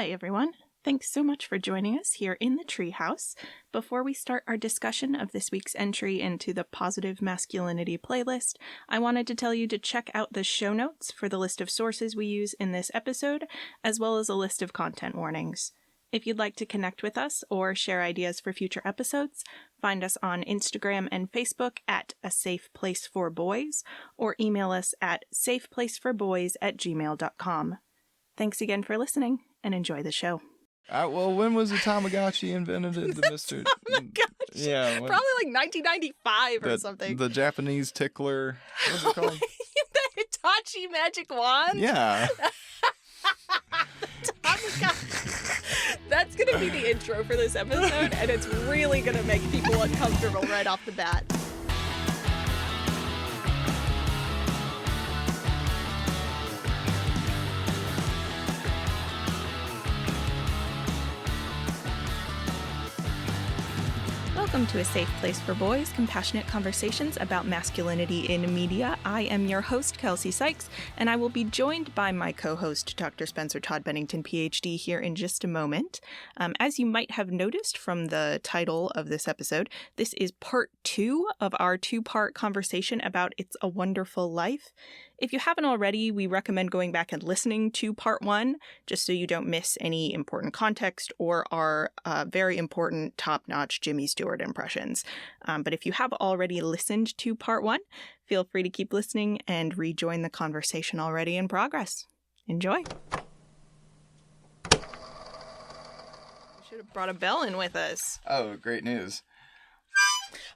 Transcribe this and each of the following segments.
Hi, everyone. Thanks so much for joining us here in the Treehouse. Before we start our discussion of this week's entry into the Positive Masculinity playlist, I wanted to tell you to check out the show notes for the list of sources we use in this episode, as well as a list of content warnings. If you'd like to connect with us or share ideas for future episodes, find us on Instagram and Facebook at A Safe Place for Boys, or email us at safeplaceforboys@gmail.com. Thanks again for listening, and enjoy the show. Well, when was the Tamagotchi invented? The Mr. Tamagotchi? Yeah. Probably like 1995 or something. The Japanese tickler. What's it called? The Hitachi magic wand? Yeah. The Tamagotchi. That's going to be the intro for this episode, and it's really going to make people uncomfortable right off the bat. Welcome to A Safe Place for Boys, compassionate conversations about masculinity in media. I am your host, Kelcee Sykes, and I will be joined by my co-host, Dr. Spencer Todd Bennington, PhD, here in just a moment. As you might have noticed from the title of this episode, this is part 2 of our 2-part conversation about It's a Wonderful Life. If you haven't already, we recommend going back and listening to part 1, just so you don't miss any important context or our very important top-notch Jimmy Stewart impressions. But if you have already listened to part 1, feel free to keep listening and rejoin the conversation already in progress. Enjoy. We should have brought a bell in with us. Oh, great news.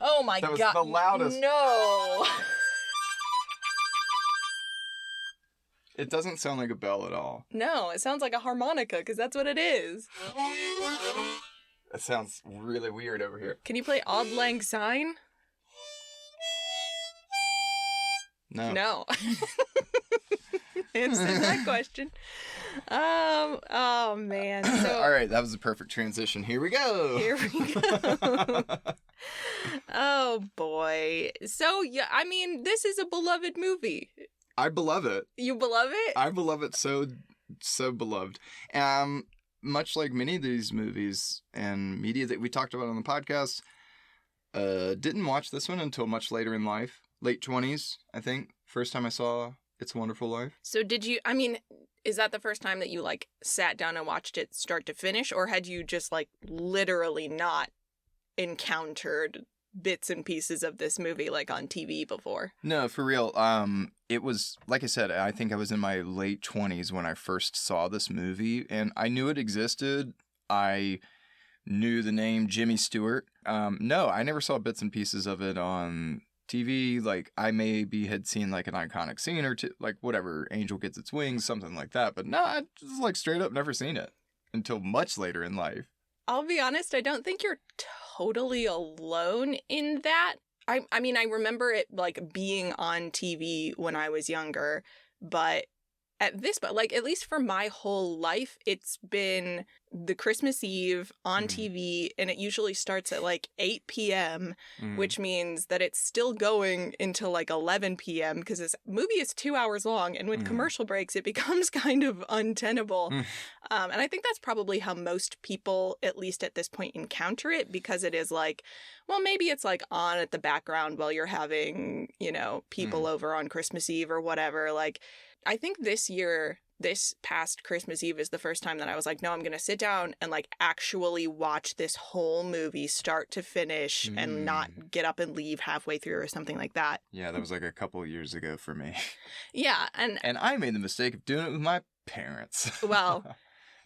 Oh my God. That was the loudest. No. It doesn't sound like a bell at all. No, it sounds like a harmonica, because that's what it is. It sounds really weird over here. Can you play Auld Lang Syne? No. No. Answer that question. Oh man. So, all right, that was a perfect transition. Here we go. Here we go. Oh boy. So yeah, I mean, this is a beloved movie. I beloved it. You beloved it? I beloved it so beloved. Much like many of these movies and media that we talked about on the podcast, didn't watch this one until much later in life. Late 20s, I think. First time I saw It's a Wonderful Life. So did you, I mean, is that the first time that you like sat down and watched it start to finish, or had you just like literally not encountered bits and pieces of this movie like on TV before? No, for real. It was, like I said, I think I was in my late 20s when I first saw this movie, and I knew it existed. I knew the name Jimmy Stewart. No, I never saw bits and pieces of it on TV. Like, I maybe had seen like an iconic scene or two, like whatever, Angel Gets Its Wings, something like that. But no, I just like straight up never seen it until much later in life. I'll be honest, I don't think you're totally alone in that. I mean, I remember it, like, being on TV when I was younger, but at least for my whole life, it's been the Christmas Eve on TV, and it usually starts at, like, 8 p.m., which means that it's still going until, like, 11 p.m., because this movie is 2 hours long, and with commercial breaks, it becomes kind of untenable. And I think that's probably how most people, at least at this point, encounter it, because it is like, well, maybe it's like on at the background while you're having, you know, people over on Christmas Eve or whatever. Like, I think this past Christmas Eve is the first time that I was like, no, I'm going to sit down and like actually watch this whole movie start to finish and not get up and leave halfway through or something like that. Yeah, that was like a couple of years ago for me. Yeah. And I made the mistake of doing it with my parents. Well,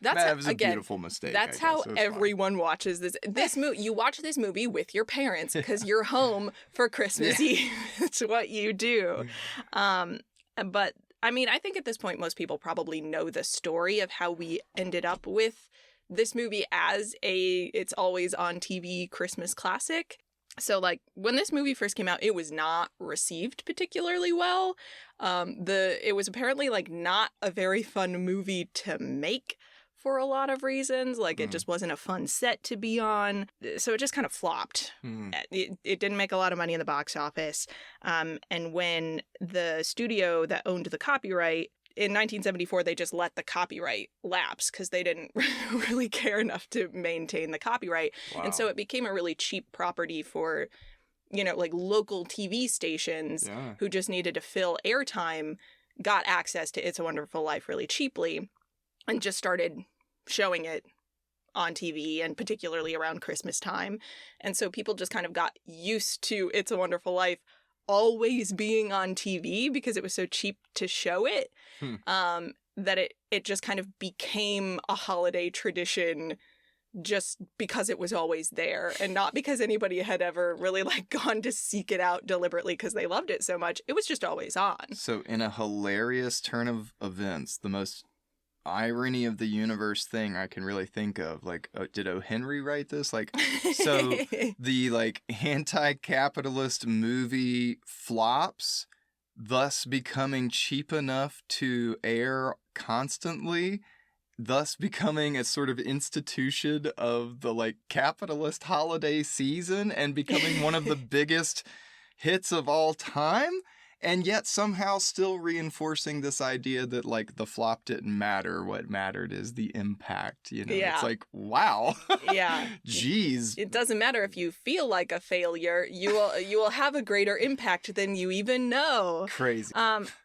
that was a beautiful mistake. That's how everyone watches this movie. You watch this movie with your parents because you're home for Christmas Eve. It's what you do. But I mean, I think at this point, most people probably know the story of how we ended up with this movie as it's always on TV Christmas classic. So, like, when this movie first came out, it was not received particularly well. It was apparently, like, not a very fun movie to make for a lot of reasons. Like, it just wasn't a fun set to be on. So it just kind of flopped. It didn't make a lot of money in the box office. And when the studio that owned the copyright in 1974, they just let the copyright lapse because they didn't really care enough to maintain the copyright. Wow. And so it became a really cheap property for, like local TV stations who just needed to fill airtime, got access to It's a Wonderful Life really cheaply, and just started showing it on TV, and particularly around Christmas time. And so people just kind of got used to It's a Wonderful Life always being on TV because it was so cheap to show it, that it just kind of became a holiday tradition just because it was always there, and not because anybody had ever really gone to seek it out deliberately because they loved it so much. It was just always on. So in a hilarious turn of events, the most irony of the universe thing I can really think of, did O. Henry write this? So the anti-capitalist movie flops, thus becoming cheap enough to air constantly, thus becoming a sort of institution of the capitalist holiday season and becoming one of the biggest hits of all time. And yet somehow still reinforcing this idea that the flop didn't matter. What mattered is the impact, Yeah. It's wow. Yeah. Jeez. It doesn't matter if you feel like a failure. You will have a greater impact than you even know. Crazy.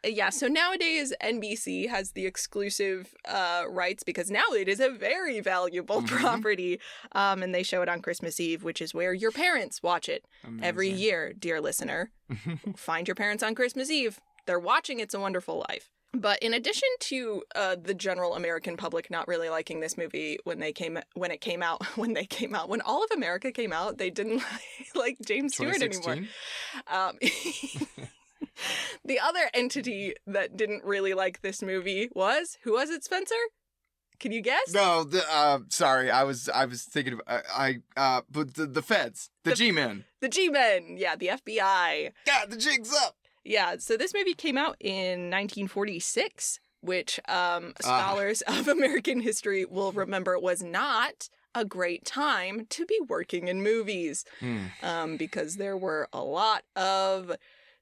Yeah, so nowadays NBC has the exclusive rights because now it is a very valuable property. And they show it on Christmas Eve, which is where your parents watch it. Amazing. Every year, dear listener. Find your parents on Christmas Eve. They're watching It's a Wonderful Life. But in addition to the general American public not really liking this movie when all of America came out, they didn't like James Stewart anymore. The other entity that didn't really like this movie was, who was it, Spencer? Can you guess? No, sorry, I was thinking of but the feds, the G-men. The G-men, yeah, the FBI. God, the jig's up. Yeah, so this movie came out in 1946, which scholars of American history will remember was not a great time to be working in movies, because there were a lot of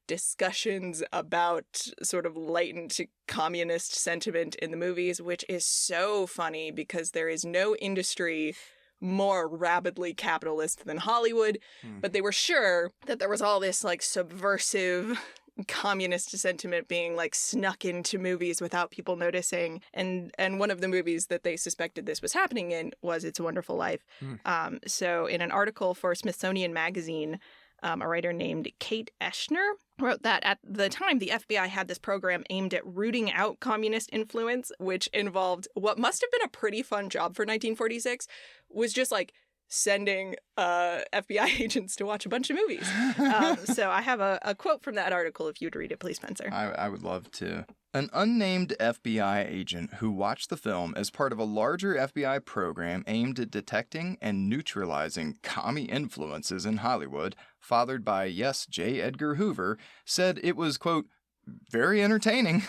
discussions about sort of latent communist sentiment in the movies, which is so funny because there is no industry more rabidly capitalist than Hollywood, but they were sure that there was all this subversive communist sentiment being snuck into movies without people noticing, and one of the movies that they suspected this was happening in was It's a Wonderful Life. So in an article for Smithsonian Magazine, a writer named Kate Eschner wrote that at the time, the FBI had this program aimed at rooting out communist influence, which involved what must have been a pretty fun job for 1946, was just sending FBI agents to watch a bunch of movies. So I have a quote from that article if you'd read it, please, Spencer. I would love to. An unnamed FBI agent who watched the film as part of a larger FBI program aimed at detecting and neutralizing commie influences in Hollywood, fathered by, yes, J. Edgar Hoover, said it was, quote, very entertaining.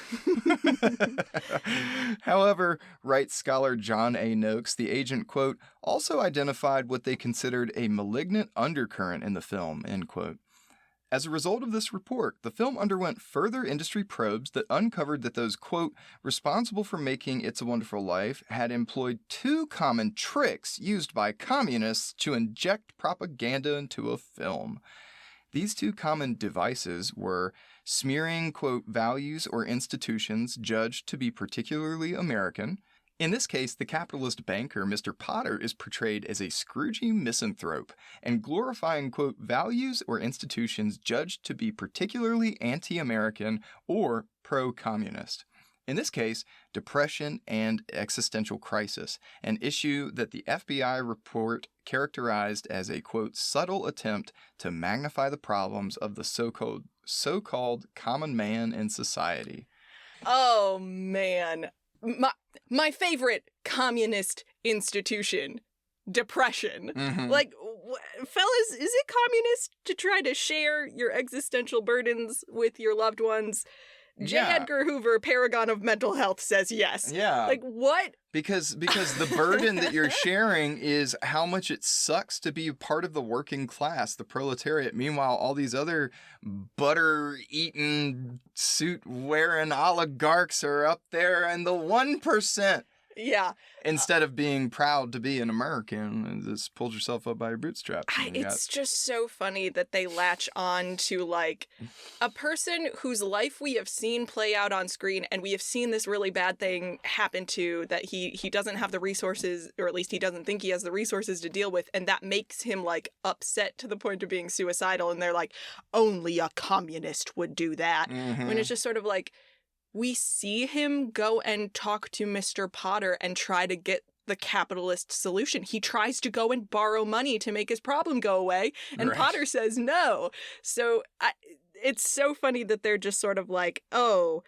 However, writes scholar John A. Noakes, the agent, quote, also identified what they considered a malignant undercurrent in the film, end quote. As a result of this report, the film underwent further industry probes that uncovered that those, quote, responsible for making It's a Wonderful Life had employed two common tricks used by communists to inject propaganda into a film. These two common devices were smearing, quote, values or institutions judged to be particularly American. In this case, the capitalist banker, Mr. Potter, is portrayed as a Scroogey misanthrope and glorifying, quote, values or institutions judged to be particularly anti-American or pro-communist. In this case, depression and existential crisis, an issue that the FBI report characterized as a, quote, subtle attempt to magnify the problems of the so-called common man in society. Oh, man. My favorite communist institution, depression. Mm-hmm. Fellas, is it communist to try to share your existential burdens with your loved ones? J. Yeah. Edgar Hoover, paragon of mental health, says yes. Yeah. Like, what? Because the burden that you're sharing is how much it sucks to be part of the working class, the proletariat. Meanwhile, all these other butter-eating, suit-wearing oligarchs are up there in the 1%. Yeah. Instead of being proud to be an American and just pulled yourself up by your bootstraps. It's just so funny that they latch on to, like, a person whose life we have seen play out on screen, and we have seen this really bad thing happen to, that he doesn't have the resources, or at least he doesn't think he has the resources to deal with, and that makes him, like, upset to the point of being suicidal, and they're like, only a communist would do that. Mm-hmm. When it's just sort of like, we see him go and talk to Mr. Potter and try to get the capitalist solution. He tries to go and borrow money to make his problem go away, and Right. Potter says no. So it's so funny that they're just sort of like, oh,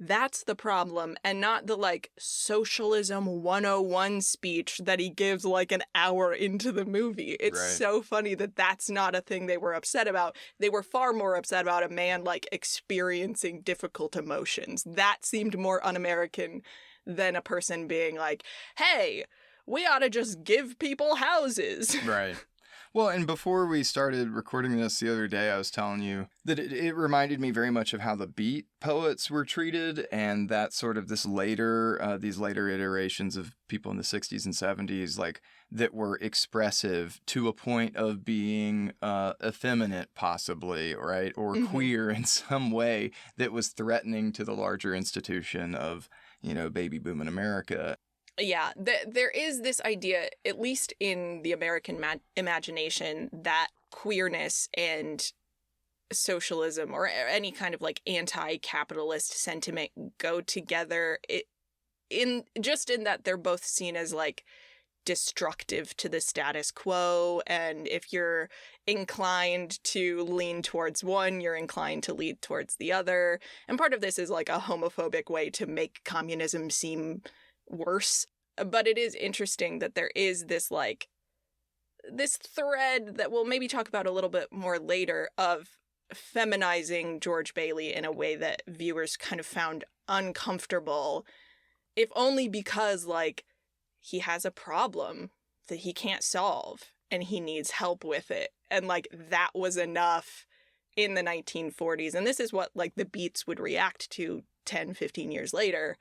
that's the problem, and not the, like, socialism 101 speech that he gives, like, an hour into the movie. It's Right. so funny that that's not a thing they were upset about. They were far more upset about a man, like, experiencing difficult emotions. That seemed more un-American than a person being like, hey, we ought to just give people houses. Right. Well, and before we started recording this the other day, I was telling you that it reminded me very much of how the beat poets were treated, and that sort of these later iterations of people in the 60s and 70s, like, that were expressive to a point of being effeminate, possibly, right? Or Mhm. queer in some way that was threatening to the larger institution of, baby boom in America. Yeah, there is this idea, at least in the American imagination, that queerness and socialism or any kind of, like, anti-capitalist sentiment go together in that they're both seen as, like, destructive to the status quo, and if you're inclined to lean towards one, you're inclined to lean towards the other. And part of this is, like, a homophobic way to make communism seem worse. But it is interesting that there is this, like, this thread that we'll maybe talk about a little bit more later of feminizing George Bailey in a way that viewers kind of found uncomfortable, if only because, like, he has a problem that he can't solve and he needs help with it. And, like, that was enough in the 1940s. And this is what, like, the Beats would react to 10, 15 years later.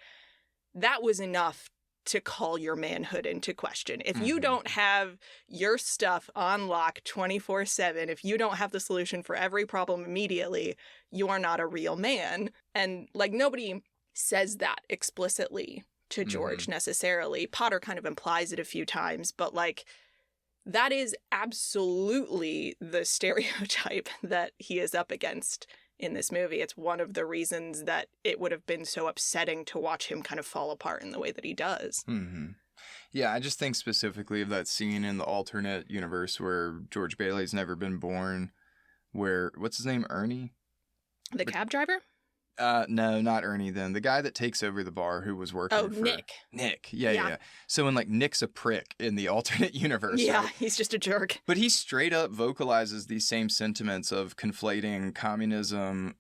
That was enough to call your manhood into question. If you don't have your stuff on lock 24/7, if you don't have the solution for every problem immediately, you are not a real man. And, like, nobody says that explicitly to George necessarily. Potter kind of implies it a few times, but, like, that is absolutely the stereotype that he is up against in this movie. It's one of the reasons that it would have been so upsetting to watch him kind of fall apart in the way that he does. Mm-hmm. Yeah, I just think specifically of that scene in the alternate universe where George Bailey's never been born, where, what's his name, Ernie? The cab driver? No, not Ernie then. The guy that takes over the bar who was working for... Nick. Nick, yeah. So when, like, Nick's a prick in the alternate universe, Yeah, right? he's just a jerk. But he straight up vocalizes these same sentiments of conflating communism,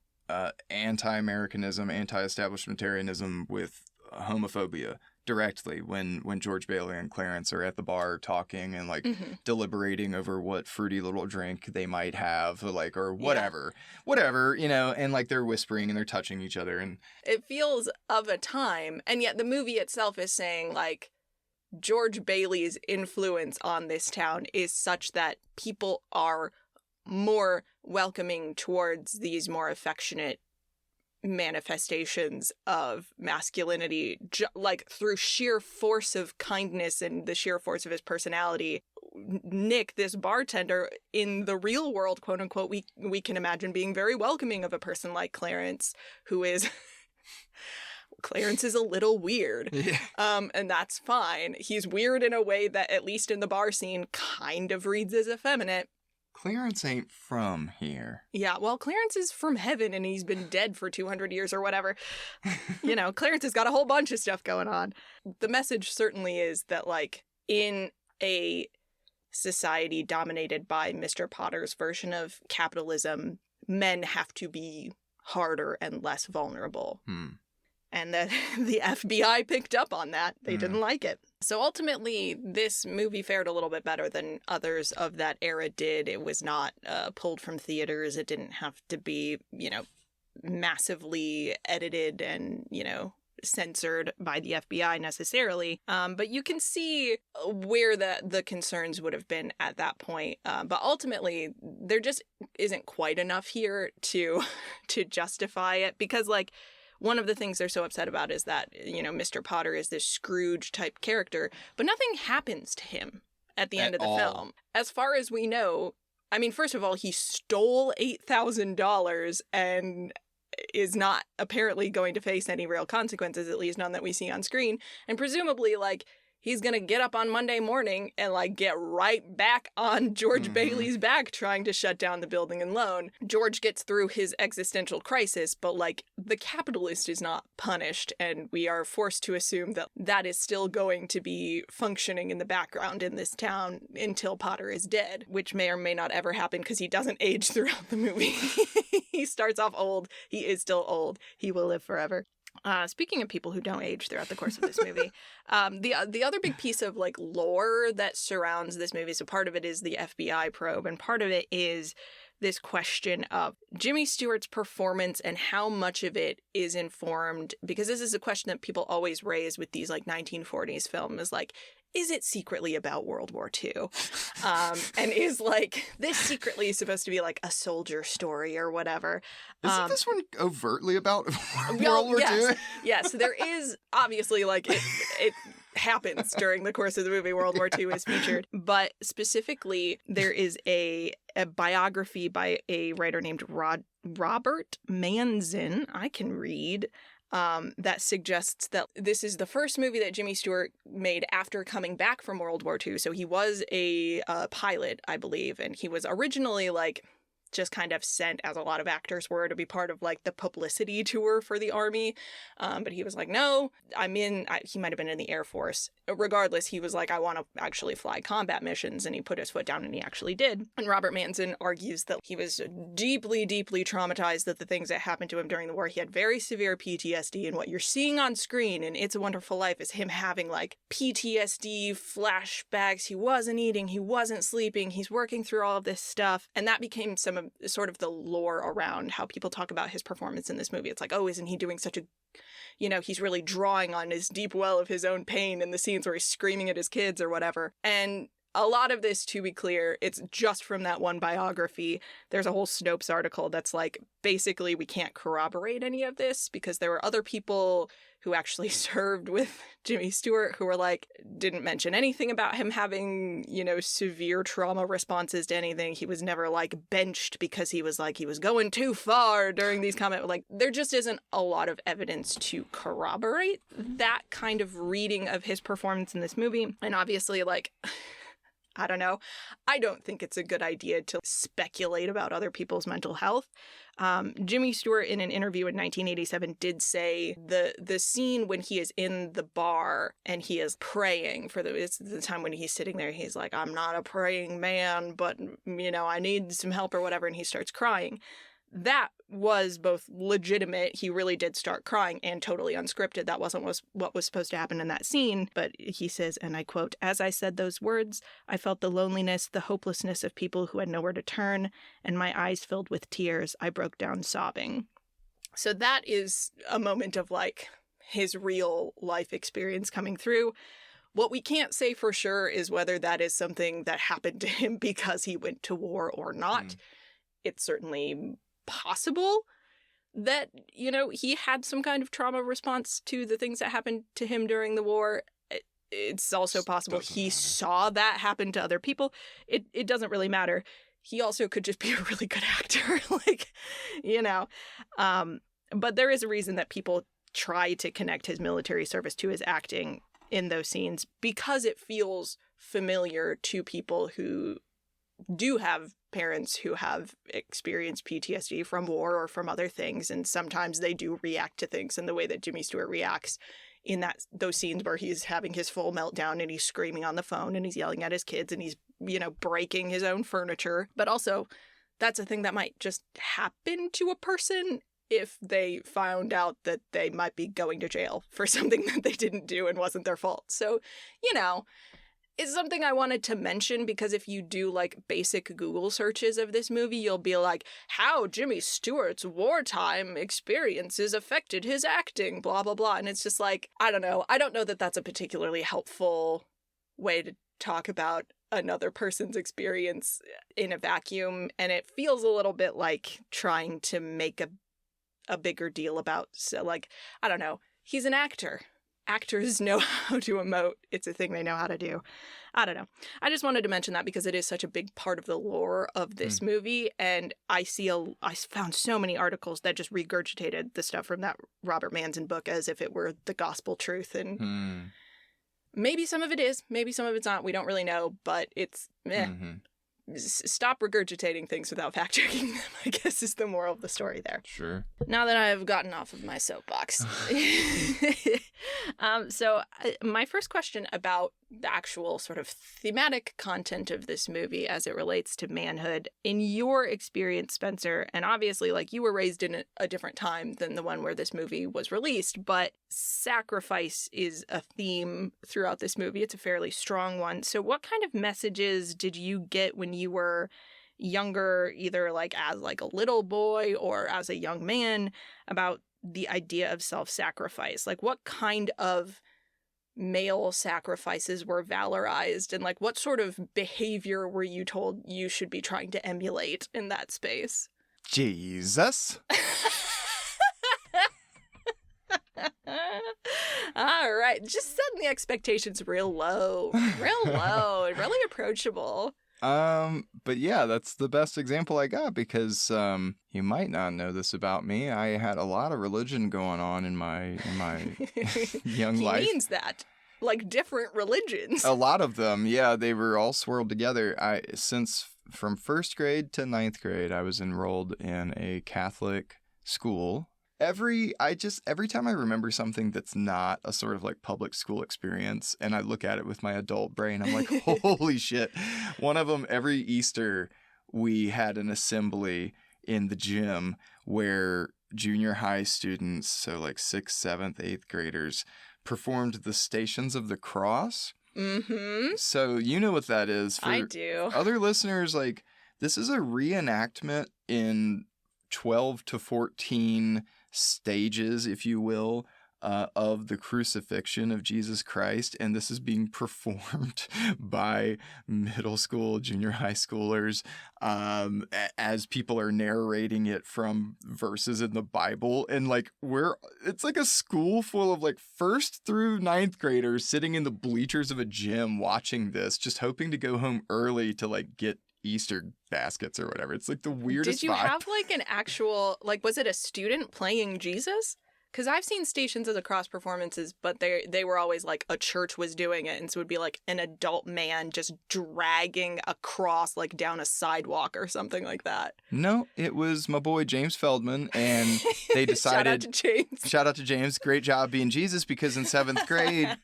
anti-Americanism, anti-establishmentarianism with homophobia directly when George Bailey and Clarence are at the bar talking and, like, deliberating over what fruity little drink they might have, like, or whatever, and, like, they're whispering and they're touching each other. And it feels of a time, and yet the movie itself is saying, like, George Bailey's influence on this town is such that people are more welcoming towards these more affectionate manifestations of masculinity, like, through sheer force of kindness and the sheer force of his personality. Nick, this bartender, in the real world, quote unquote, we can imagine being very welcoming of a person like Clarence, who is Clarence is a little weird. yeah. And that's fine. He's weird in a way that, at least in the bar scene, kind of reads as effeminate. Clarence ain't from here. Yeah, well, Clarence is from heaven and he's been dead for 200 years or whatever. You know, Clarence has got a whole bunch of stuff going on. The message certainly is that, like, in a society dominated by Mr. Potter's version of capitalism, men have to be harder and less vulnerable. Hmm. And that the FBI picked up on that. They didn't like it. So ultimately, this movie fared a little bit better than others of that era did. It was not pulled from theaters. It didn't have to be, massively edited and, censored by the FBI necessarily. But you can see where the concerns would have been at that point. But ultimately, there just isn't quite enough here to justify it because, one of the things they're so upset about is that, Mr. Potter is this Scrooge type character, but nothing happens to him at the end of the film. As far as we know, I mean, first of all, he stole $8,000 and is not apparently going to face any real consequences, at least none that we see on screen. And presumably, he's going to get up on Monday morning and, get right back on George Bailey's back trying to shut down the building and loan. George gets through his existential crisis, but, the capitalist is not punished, and we are forced to assume that that is still going to be functioning in the background in this town until Potter is dead, which may or may not ever happen because he doesn't age throughout the movie. He starts off old. He is still old. He will live forever. Speaking of people who don't age throughout the course of this movie, the other big piece of lore that surrounds this movie, so part of it is the FBI probe, and part of it is this question of Jimmy Stewart's performance and how much of it is informed, because this is a question that people always raise with these 1940s films, is it secretly about World War II? And is this secretly supposed to be a soldier story or whatever? Isn't this one overtly about World War II? Yes, there is obviously it happens during the course of the movie. World War II is featured, but specifically there is a biography by a writer named Robert Manzin. I can read. That suggests that this is the first movie that Jimmy Stewart made after coming back from World War II. So he was a pilot, I believe, and he was originally just kind of sent, as a lot of actors were, to be part of the publicity tour for the Army. But he was no, he might have been in the Air Force. Regardless, he was I want to actually fly combat missions. And he put his foot down and he actually did. And Robert Manzin argues that he was deeply, deeply traumatized at the things that happened to him during the war. He had very severe PTSD. And what you're seeing on screen in It's a Wonderful Life is him having PTSD flashbacks. He wasn't eating. He wasn't sleeping. He's working through all of this stuff. And that became sort of the lore around how people talk about his performance in this movie. It's isn't he doing such a, he's really drawing on his deep well of his own pain in the scenes where he's screaming at his kids or whatever. And a lot of this, to be clear, it's just from that one biography. There's a whole Snopes article that's basically we can't corroborate any of this because there were other people who actually served with Jimmy Stewart who were didn't mention anything about him having, severe trauma responses to anything. He was never benched because he was he was going too far during these comments. There just isn't a lot of evidence to corroborate that kind of reading of his performance in this movie. And obviously I don't know. I don't think it's a good idea to speculate about other people's mental health. Jimmy Stewart, in an interview in 1987, did say the scene when he is in the bar and he is praying it's the time when he's sitting there. He's I'm not a praying man, but, I need some help or whatever. And he starts crying. That was both legitimate. He really did start crying and totally unscripted. That wasn't what was supposed to happen in that scene. But he says, and I quote, "As I said those words, I felt the loneliness, the hopelessness of people who had nowhere to turn, and my eyes filled with tears. I broke down sobbing." So that is a moment of his real life experience coming through. What we can't say for sure is whether that is something that happened to him because he went to war or not. It's certainly possible that, he had some kind of trauma response to the things that happened to him during the war. It's also possible he saw that happen to other people. It doesn't really matter. He also could just be a really good actor, but there is a reason that people try to connect his military service to his acting in those scenes because it feels familiar to people who do have parents who have experienced PTSD from war or from other things, and sometimes they do react to things in the way that Jimmy Stewart reacts in those scenes where he's having his full meltdown and he's screaming on the phone and he's yelling at his kids and he's, breaking his own furniture. But also, that's a thing that might just happen to a person if they found out that they might be going to jail for something that they didn't do and wasn't their fault. So, you know, it's something I wanted to mention because if you do like basic Google searches of this movie, you'll be like, how Jimmy Stewart's wartime experiences affected his acting, blah, blah, blah. And it's just like, I don't know. I don't know that that's a particularly helpful way to talk about another person's experience in a vacuum. And it feels a little bit like trying to make a bigger deal about, so like, I don't know. He's an actor. Actors know how to emote. It's a thing they know how to do. I don't know. I just wanted to mention that because it is such a big part of the lore of this movie. And I found so many articles that just regurgitated the stuff from that Robert Manson book as if it were the gospel truth. And maybe some of it is, maybe some of it's not. We don't really know, but it's stop regurgitating things without fact checking them, I guess, is the moral of the story there. Sure. Now that I've gotten off of my soapbox. So my first question about the actual sort of thematic content of this movie as it relates to manhood, in your experience, Spencer, and obviously, like, you were raised in a different time than the one where this movie was released, but sacrifice is a theme throughout this movie. It's a fairly strong one. So what kind of messages did you get when you were younger, either like as like a little boy or as a young man, about the idea of self-sacrifice? Like, what kind of male sacrifices were valorized, and like what sort of behavior were you told you should be trying to emulate in that space? Jesus. All right, just setting the expectations real low and really approachable. But yeah, that's the best example I got because you might not know this about me. I had a lot of religion going on in my young life. He means that. Like different religions. A lot of them, yeah, they were all swirled together. Since from 1st grade to 9th grade, I was enrolled in a Catholic school. Every time I remember something that's not a sort of like public school experience and I look at it with my adult brain, I'm like, holy shit. One of them, every Easter, we had an assembly in the gym where junior high students, so like 6th, 7th, 8th graders, performed the Stations of the Cross. Mm-hmm. So you know what that is. For I do. Other listeners, like, this is a reenactment in 12 to 14 stages, if you will, of the crucifixion of Jesus Christ, and this is being performed by middle school, junior high schoolers, as people are narrating it from verses in the Bible, and like it's like a school full of like 1st through 9th graders sitting in the bleachers of a gym watching this, just hoping to go home early to like get Easter baskets or whatever. It's like the weirdest Did you vibe. have like an actual, like, was it a student playing Jesus? Because I've seen Stations of the Cross performances, but they were always like a church was doing it, and so it would be like an adult man just dragging a cross like down a sidewalk or something like that. No, it was my boy James Feldman, and they decided. Shout out to James. Great job being Jesus, because in 7th grade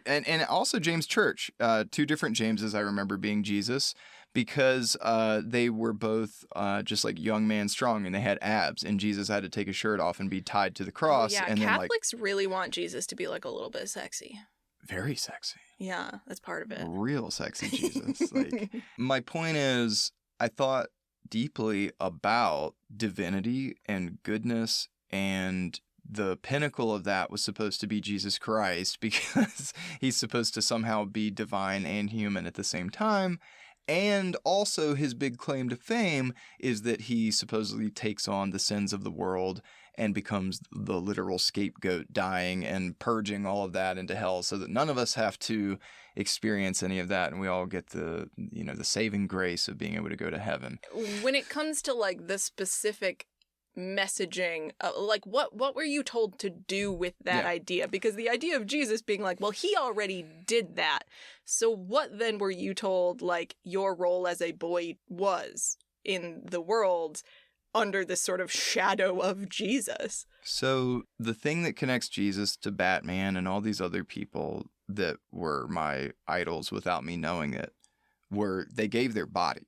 and also James Church, 2 different Jameses I remember being Jesus. Because they were both just like young man strong, and they had abs, and Jesus had to take his shirt off and be tied to the cross. Yeah, and Catholics really want Jesus to be like a little bit sexy. Very sexy. Yeah, that's part of it. Real sexy Jesus. Like, my point is, I thought deeply about divinity and goodness, and the pinnacle of that was supposed to be Jesus Christ, because he's supposed to somehow be divine and human at the same time. And also his big claim to fame is that he supposedly takes on the sins of the world and becomes the literal scapegoat, dying and purging all of that into hell, so that none of us have to experience any of that, and we all get the saving grace of being able to go to heaven. When it comes to like the specific messaging, like what were you told to do with that idea? Because the idea of Jesus being like, well, he already did that, so what then were you told like your role as a boy was in the world under this sort of shadow of Jesus? So the thing that connects Jesus to Batman and all these other people that were my idols without me knowing it were they gave their body.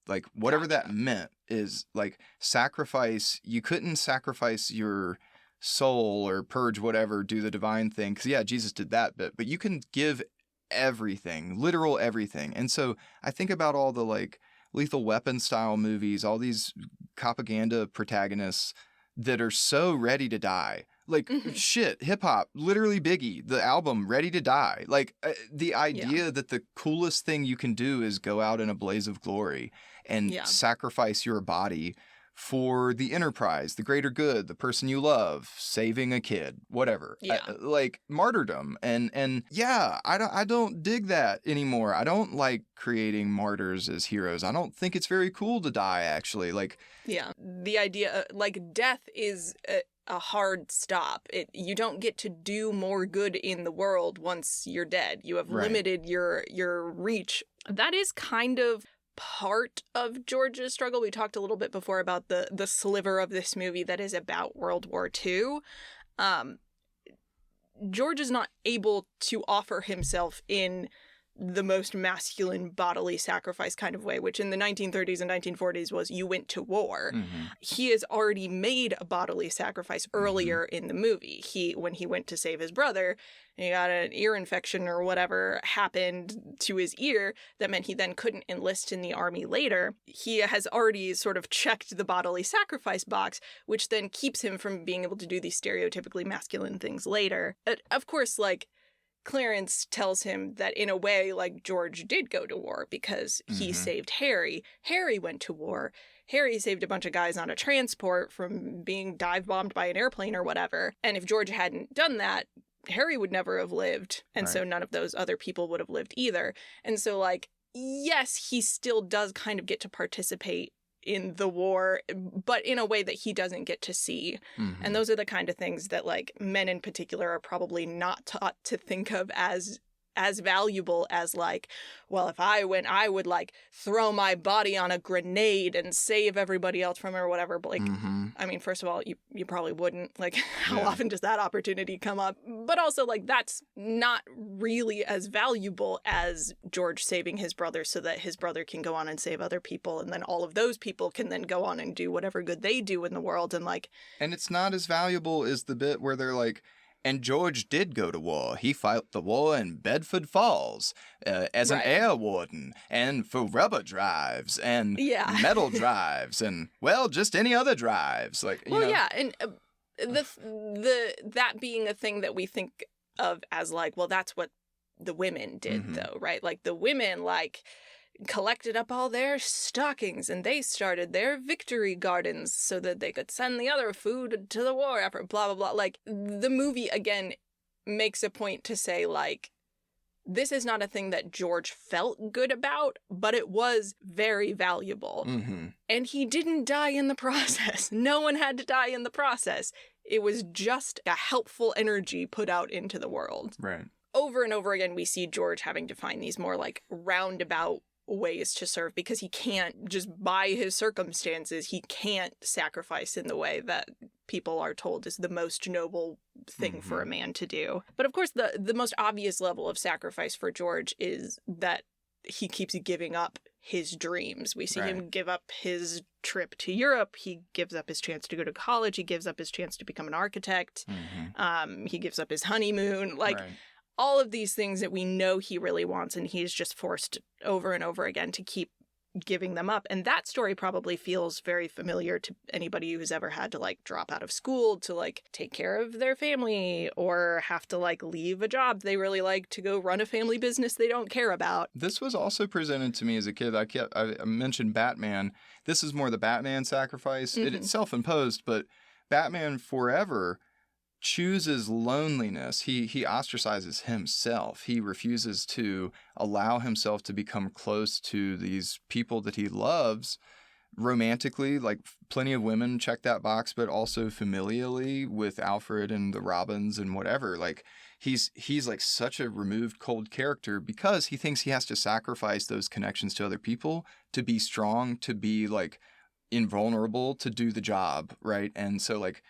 Like, whatever Gotcha. that meant is, like, sacrifice. You couldn't sacrifice your soul or purge whatever, do the divine thing. Because, yeah, Jesus did that bit. But you can give everything, literal everything. And so I think about all the, like, Lethal Weapon style movies, all these propaganda protagonists that are so ready to die. Like, shit, hip hop, literally Biggie, the album Ready to Die. Like, the idea that the coolest thing you can do is go out in a blaze of glory and sacrifice your body for the enterprise, the greater good, the person you love, saving a kid, whatever. Like martyrdom. And yeah, I don't dig that anymore. I don't like creating martyrs as heroes. I don't think it's very cool to die, actually. Like, the idea, like, death is a hard stop. You don't get to do more good in the world once you're dead. You have limited your reach. That is kind of part of George's struggle. We talked a little bit before about the sliver of this movie that is about World War II. George is not able to offer himself in the most masculine bodily sacrifice kind of way, which in the 1930s and 1940s was you went to war. He has already made a bodily sacrifice earlier in the movie. When he went to save his brother, he got an ear infection or whatever happened to his ear that meant he then couldn't enlist in the army later. He has already sort of checked the bodily sacrifice box, which then keeps him from being able to do these stereotypically masculine things later. Of course, like, Clarence tells him that in a way, like, George did go to war because he saved Harry. Harry went to war. Harry saved a bunch of guys on a transport from being dive bombed by an airplane or whatever. And if George hadn't done that, Harry would never have lived. And so none of those other people would have lived either. And so, like, yes, he still does kind of get to participate in the war, but in a way that he doesn't get to see. And those are the kind of things that, like, men in particular are probably not taught to think of as valuable as, like, well, if I went, I would, like, throw my body on a grenade and save everybody else from it or whatever. But, like, I mean, first of all, you probably wouldn't. Like, how often does that opportunity come up? But also, like, that's not really as valuable as George saving his brother so that his brother can go on and save other people. And then all of those people can then go on and do whatever good they do in the world. And, like... And it's not as valuable as the bit where they're like, and George did go to war. He fought the war in Bedford Falls as an air warden and for rubber drives and metal drives and, well, just any other drives. Like, you know. Yeah, and that being a thing that we think of as, like, well, that's what the women did, though, right? Like, the women, like, collected up all their stockings and they started their victory gardens so that they could send the other food to the war effort, blah, blah, blah. Like, the movie, again, makes a point to say, like, this is not a thing that George felt good about, but it was very valuable. And he didn't die in the process. No one had to die in the process. It was just a helpful energy put out into the world. Right. Over and over again, we see George having to find these more, like, roundabout ways to serve because he can't just, by his circumstances, he can't sacrifice in the way that people are told is the most noble thing for a man to do. But of course, the most obvious level of sacrifice for George is that he keeps giving up his dreams. We see him give up his trip to Europe. He gives up his chance to go to college. He gives up his chance to become an architect. He gives up his honeymoon. Like, all of these things that we know he really wants, and he's just forced over and over again to keep giving them up. And that story probably feels very familiar to anybody who's ever had to, like, drop out of school to, like, take care of their family or have to, like, leave a job they really like to go run a family business they don't care about. This was also presented to me as a kid. I mentioned Batman. This is more the Batman sacrifice. It's self-imposed, but Batman Forever chooses loneliness. He ostracizes himself. He refuses to allow himself to become close to these people that he loves romantically. Like, plenty of women check that box, but also familially with Alfred and the Robins and whatever. Like, he's like such a removed, cold character because he thinks he has to sacrifice those connections to other people to be strong, to be, like, invulnerable, to do the job, right? And so, like,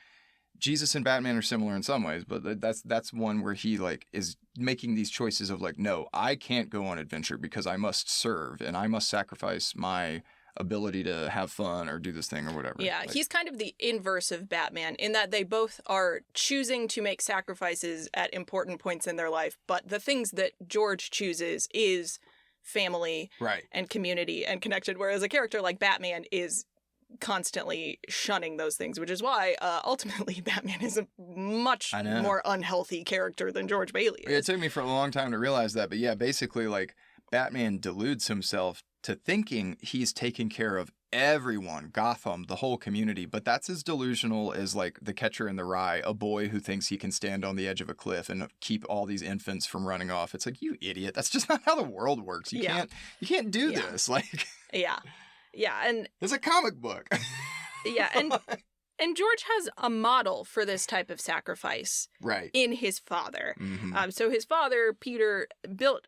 Jesus and Batman are similar in some ways, but that's one where he, like, is making these choices of, like, no, I can't go on adventure because I must serve and I must sacrifice my ability to have fun or do this thing or whatever. Yeah, Like, he's kind of the inverse of Batman in that they both are choosing to make sacrifices at important points in their life, but the things that George chooses is family right. and community and connection, whereas a character like Batman is constantly shunning those things, which is why ultimately Batman is a much more unhealthy character than George Bailey is. It took me for a long time to realize that, but yeah, basically like Batman deludes himself to thinking he's taking care of everyone, Gotham, the whole community, but that's as delusional as like the Catcher in the Rye, a boy who thinks he can stand on the edge of a cliff and keep all these infants from running off. It's like, you idiot, that's just not how the world works. You can't do this. Like, yeah, and it's a comic book. Yeah, and George has a model for this type of sacrifice in his father. Mm-hmm. So his father, Peter, built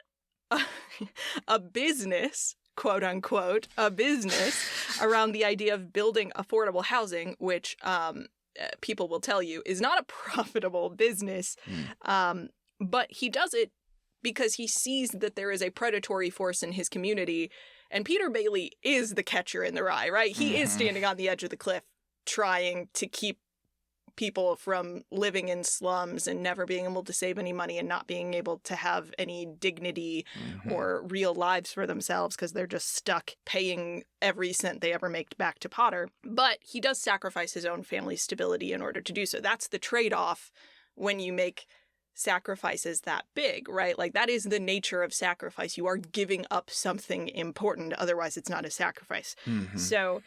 a business, quote unquote, a business around the idea of building affordable housing, which people will tell you is not a profitable business. But he does it because he sees that there is a predatory force in his community. And Peter Bailey is the Catcher in the Rye, right? He is standing on the edge of the cliff trying to keep people from living in slums and never being able to save any money and not being able to have any dignity or real lives for themselves because they're just stuck paying every cent they ever make back to Potter. But he does sacrifice his own family's stability in order to do so. That's the trade-off when you make sacrifices that big, right? Like, that is the nature of sacrifice. You are giving up something important. Otherwise, it's not a sacrifice. So,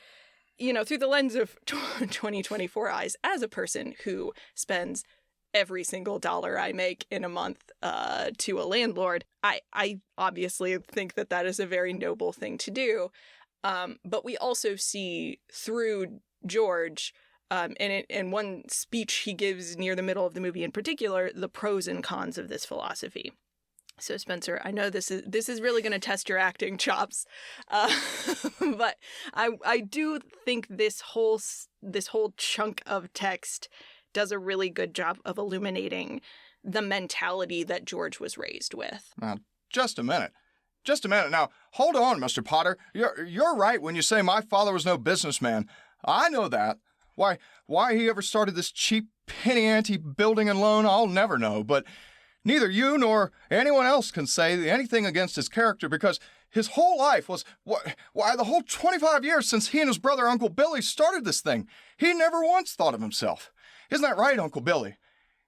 you know, through the lens of 2024 eyes, as a person who spends every single dollar I make in a month to a landlord, I obviously think that that is a very noble thing to do. But we also see through George, and in one speech he gives near the middle of the movie in particular, the pros and cons of this philosophy. So Spencer, I know this is really going to test your acting chops, but I do think this whole chunk of text does a really good job of illuminating the mentality that George was raised with. Now, just a minute. Now, hold on, Mr. Potter. You're right when you say my father was no businessman. I know that. Why he ever started this cheap penny-ante building and loan, I'll never know, but neither you nor anyone else can say anything against his character because his whole life was, the whole 25 years since he and his brother Uncle Billy started this thing, he never once thought of himself. Isn't that right, Uncle Billy?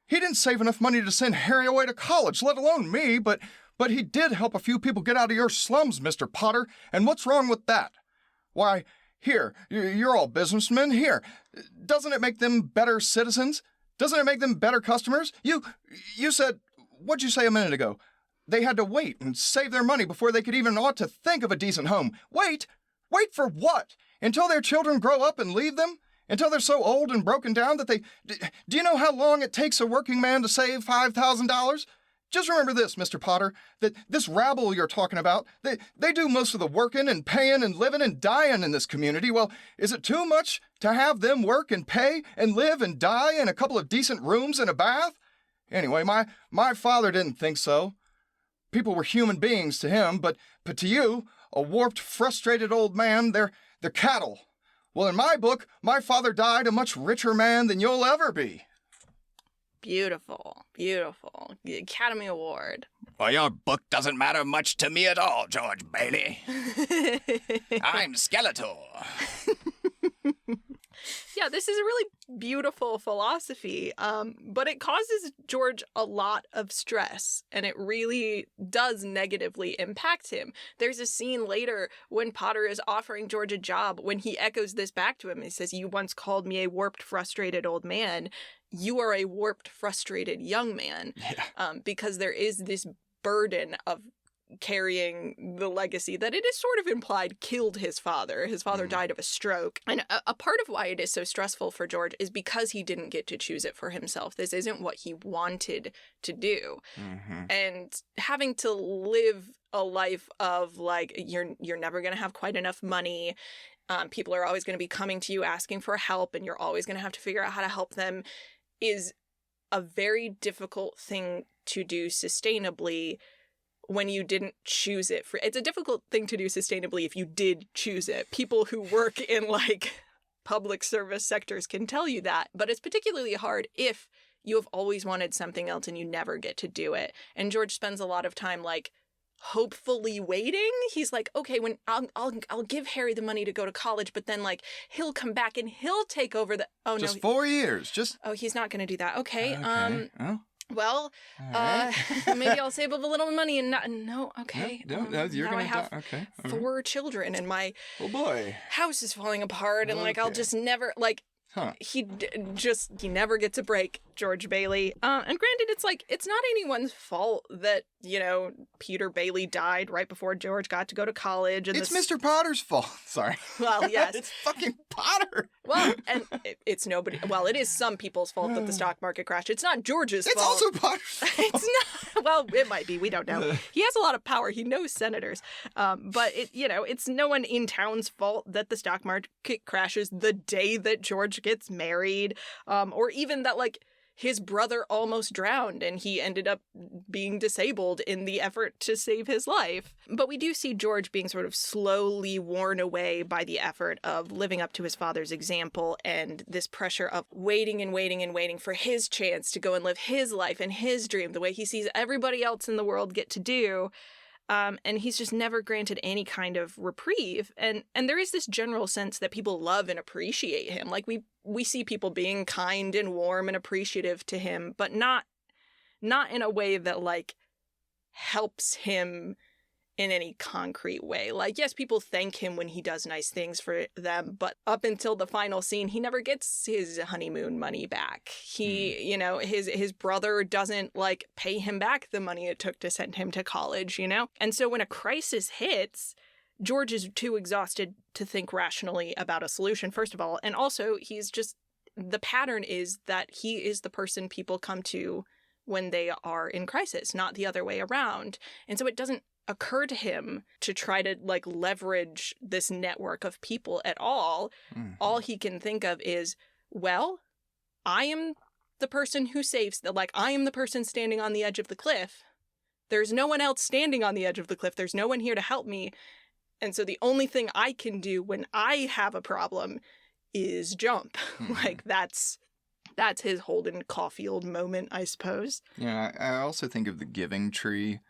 He didn't save enough money to send Harry away to college, let alone me, but he did help a few people get out of your slums, Mr. Potter, and what's wrong with that? Why, here, you're all businessmen, here. Doesn't it make them better citizens? Doesn't it make them better customers? You said, what'd you say a minute ago? They had to wait and save their money before they could even ought to think of a decent home. Wait for what? Until their children grow up and leave them? Until they're so old and broken down that they... Do you know how long it takes a working man to save $5,000? Just remember this, Mr. Potter, that this rabble you're talking about, they do most of the working and paying and living and dying in this community. Well, is it too much to have them work and pay and live and die in a couple of decent rooms and a bath? Anyway, my father didn't think so. People were human beings to him, but to you, a warped, frustrated old man, they're cattle. Well, in my book, my father died a much richer man than you'll ever be. Beautiful. The Academy Award. Well, your book doesn't matter much to me at all, George Bailey. I'm Skeletor. Yeah, this is a really beautiful philosophy, but it causes George a lot of stress, and it really does negatively impact him. There's a scene later when Potter is offering George a job when he echoes this back to him. He says, "You once called me a warped, frustrated old man. You are a warped, frustrated young man." Yeah. Because there is this burden of carrying the legacy that it is sort of implied killed his father. His father died of a stroke. And a part of why it is so stressful for George is because he didn't get to choose it for himself. This isn't what he wanted to do. And having to live a life of like, you're never going to have quite enough money. People are always going to be coming to you asking for help, and you're always going to have to figure out how to help them, is a very difficult thing to do sustainably when you didn't choose it. It's a difficult thing to do sustainably if you did choose it. People who work in like public service sectors can tell you that, but it's particularly hard if you have always wanted something else and you never get to do it. And George spends a lot of time like hopefully waiting. He's like, okay, when I'll give Harry the money to go to college, but then like he'll come back and he'll take over the just 4 years. He's not going to do that. Okay. Oh. Well, All right. maybe I'll save up a little money and no, okay. No, you're now gonna I have okay. 4 children and my boy, house is falling apart and like I'll just never like. Huh. He never gets a break, George Bailey. And granted, it's like, it's not anyone's fault that, Peter Bailey died right before George got to go to college. And it's Mr. Potter's fault. Sorry. Well, yes. It's fucking Potter. Well, and it's nobody. Well, it is some people's fault that the stock market crashed. It's not George's fault. It's also Potter's fault. It's not. Well, it might be. We don't know. He has a lot of power. He knows senators. But it's no one in town's fault that the stock market crashes the day that George gets married, or even that like his brother almost drowned and he ended up being disabled in the effort to save his life. But we do see George being sort of slowly worn away by the effort of living up to his father's example and this pressure of waiting and waiting and waiting for his chance to go and live his life and his dream the way he sees everybody else in the world get to do. And he's just never granted any kind of reprieve. And there is this general sense that people love and appreciate him. Like we see people being kind and warm and appreciative to him, but not in a way that like helps him in any concrete way. Like, yes, people thank him when he does nice things for them, but up until the final scene, he never gets his honeymoon money back. He, his brother doesn't like pay him back the money it took to send him to college, And so when a crisis hits, George is too exhausted to think rationally about a solution, first of all. And also, the pattern is that he is the person people come to when they are in crisis, not the other way around. And so it doesn't occur to him to try to like leverage this network of people at all. Mm-hmm. All he can think of is, well, I am the person who saves, I am the person standing on the edge of the cliff. There's no one else standing on the edge of the cliff. There's no one here to help me. And so the only thing I can do when I have a problem is jump. Mm-hmm. That's his Holden Caulfield moment, I suppose. Yeah, I also think of the giving tree.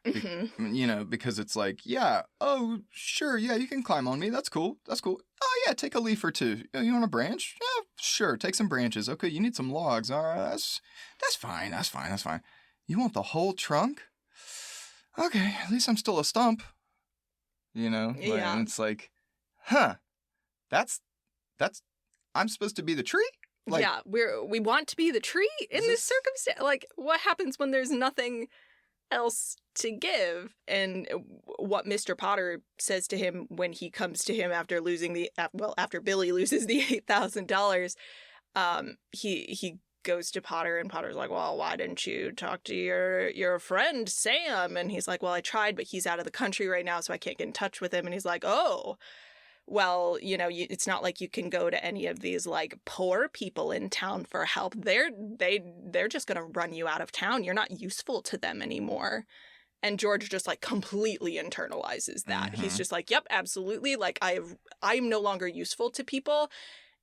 Mm-hmm. Because it's like, yeah, oh, sure, yeah, you can climb on me. That's cool. Oh, yeah, take a leaf or two. You want a branch? Yeah, sure, take some branches. Okay, you need some logs. All right, that's fine. That's fine. You want the whole trunk? Okay, at least I'm still a stump. Yeah. And it's like, huh, that's, I'm supposed to be the tree? Yeah, we want to be the tree in this circumstance. Like, what happens when there's nothing else to give? And what Mr. Potter says to him when he comes to him after after Billy loses the $8,000, he goes to Potter and Potter's like, well, why didn't you talk to your friend Sam? And he's like, well, I tried, but he's out of the country right now, so I can't get in touch with him. And he's like, oh, well, it's not like you can go to any of these like poor people in town for help. They're just going to run you out of town. You're not useful to them anymore. And George just like completely internalizes that. Mm-hmm. He's just like, yep, absolutely. Like I'm no longer useful to people.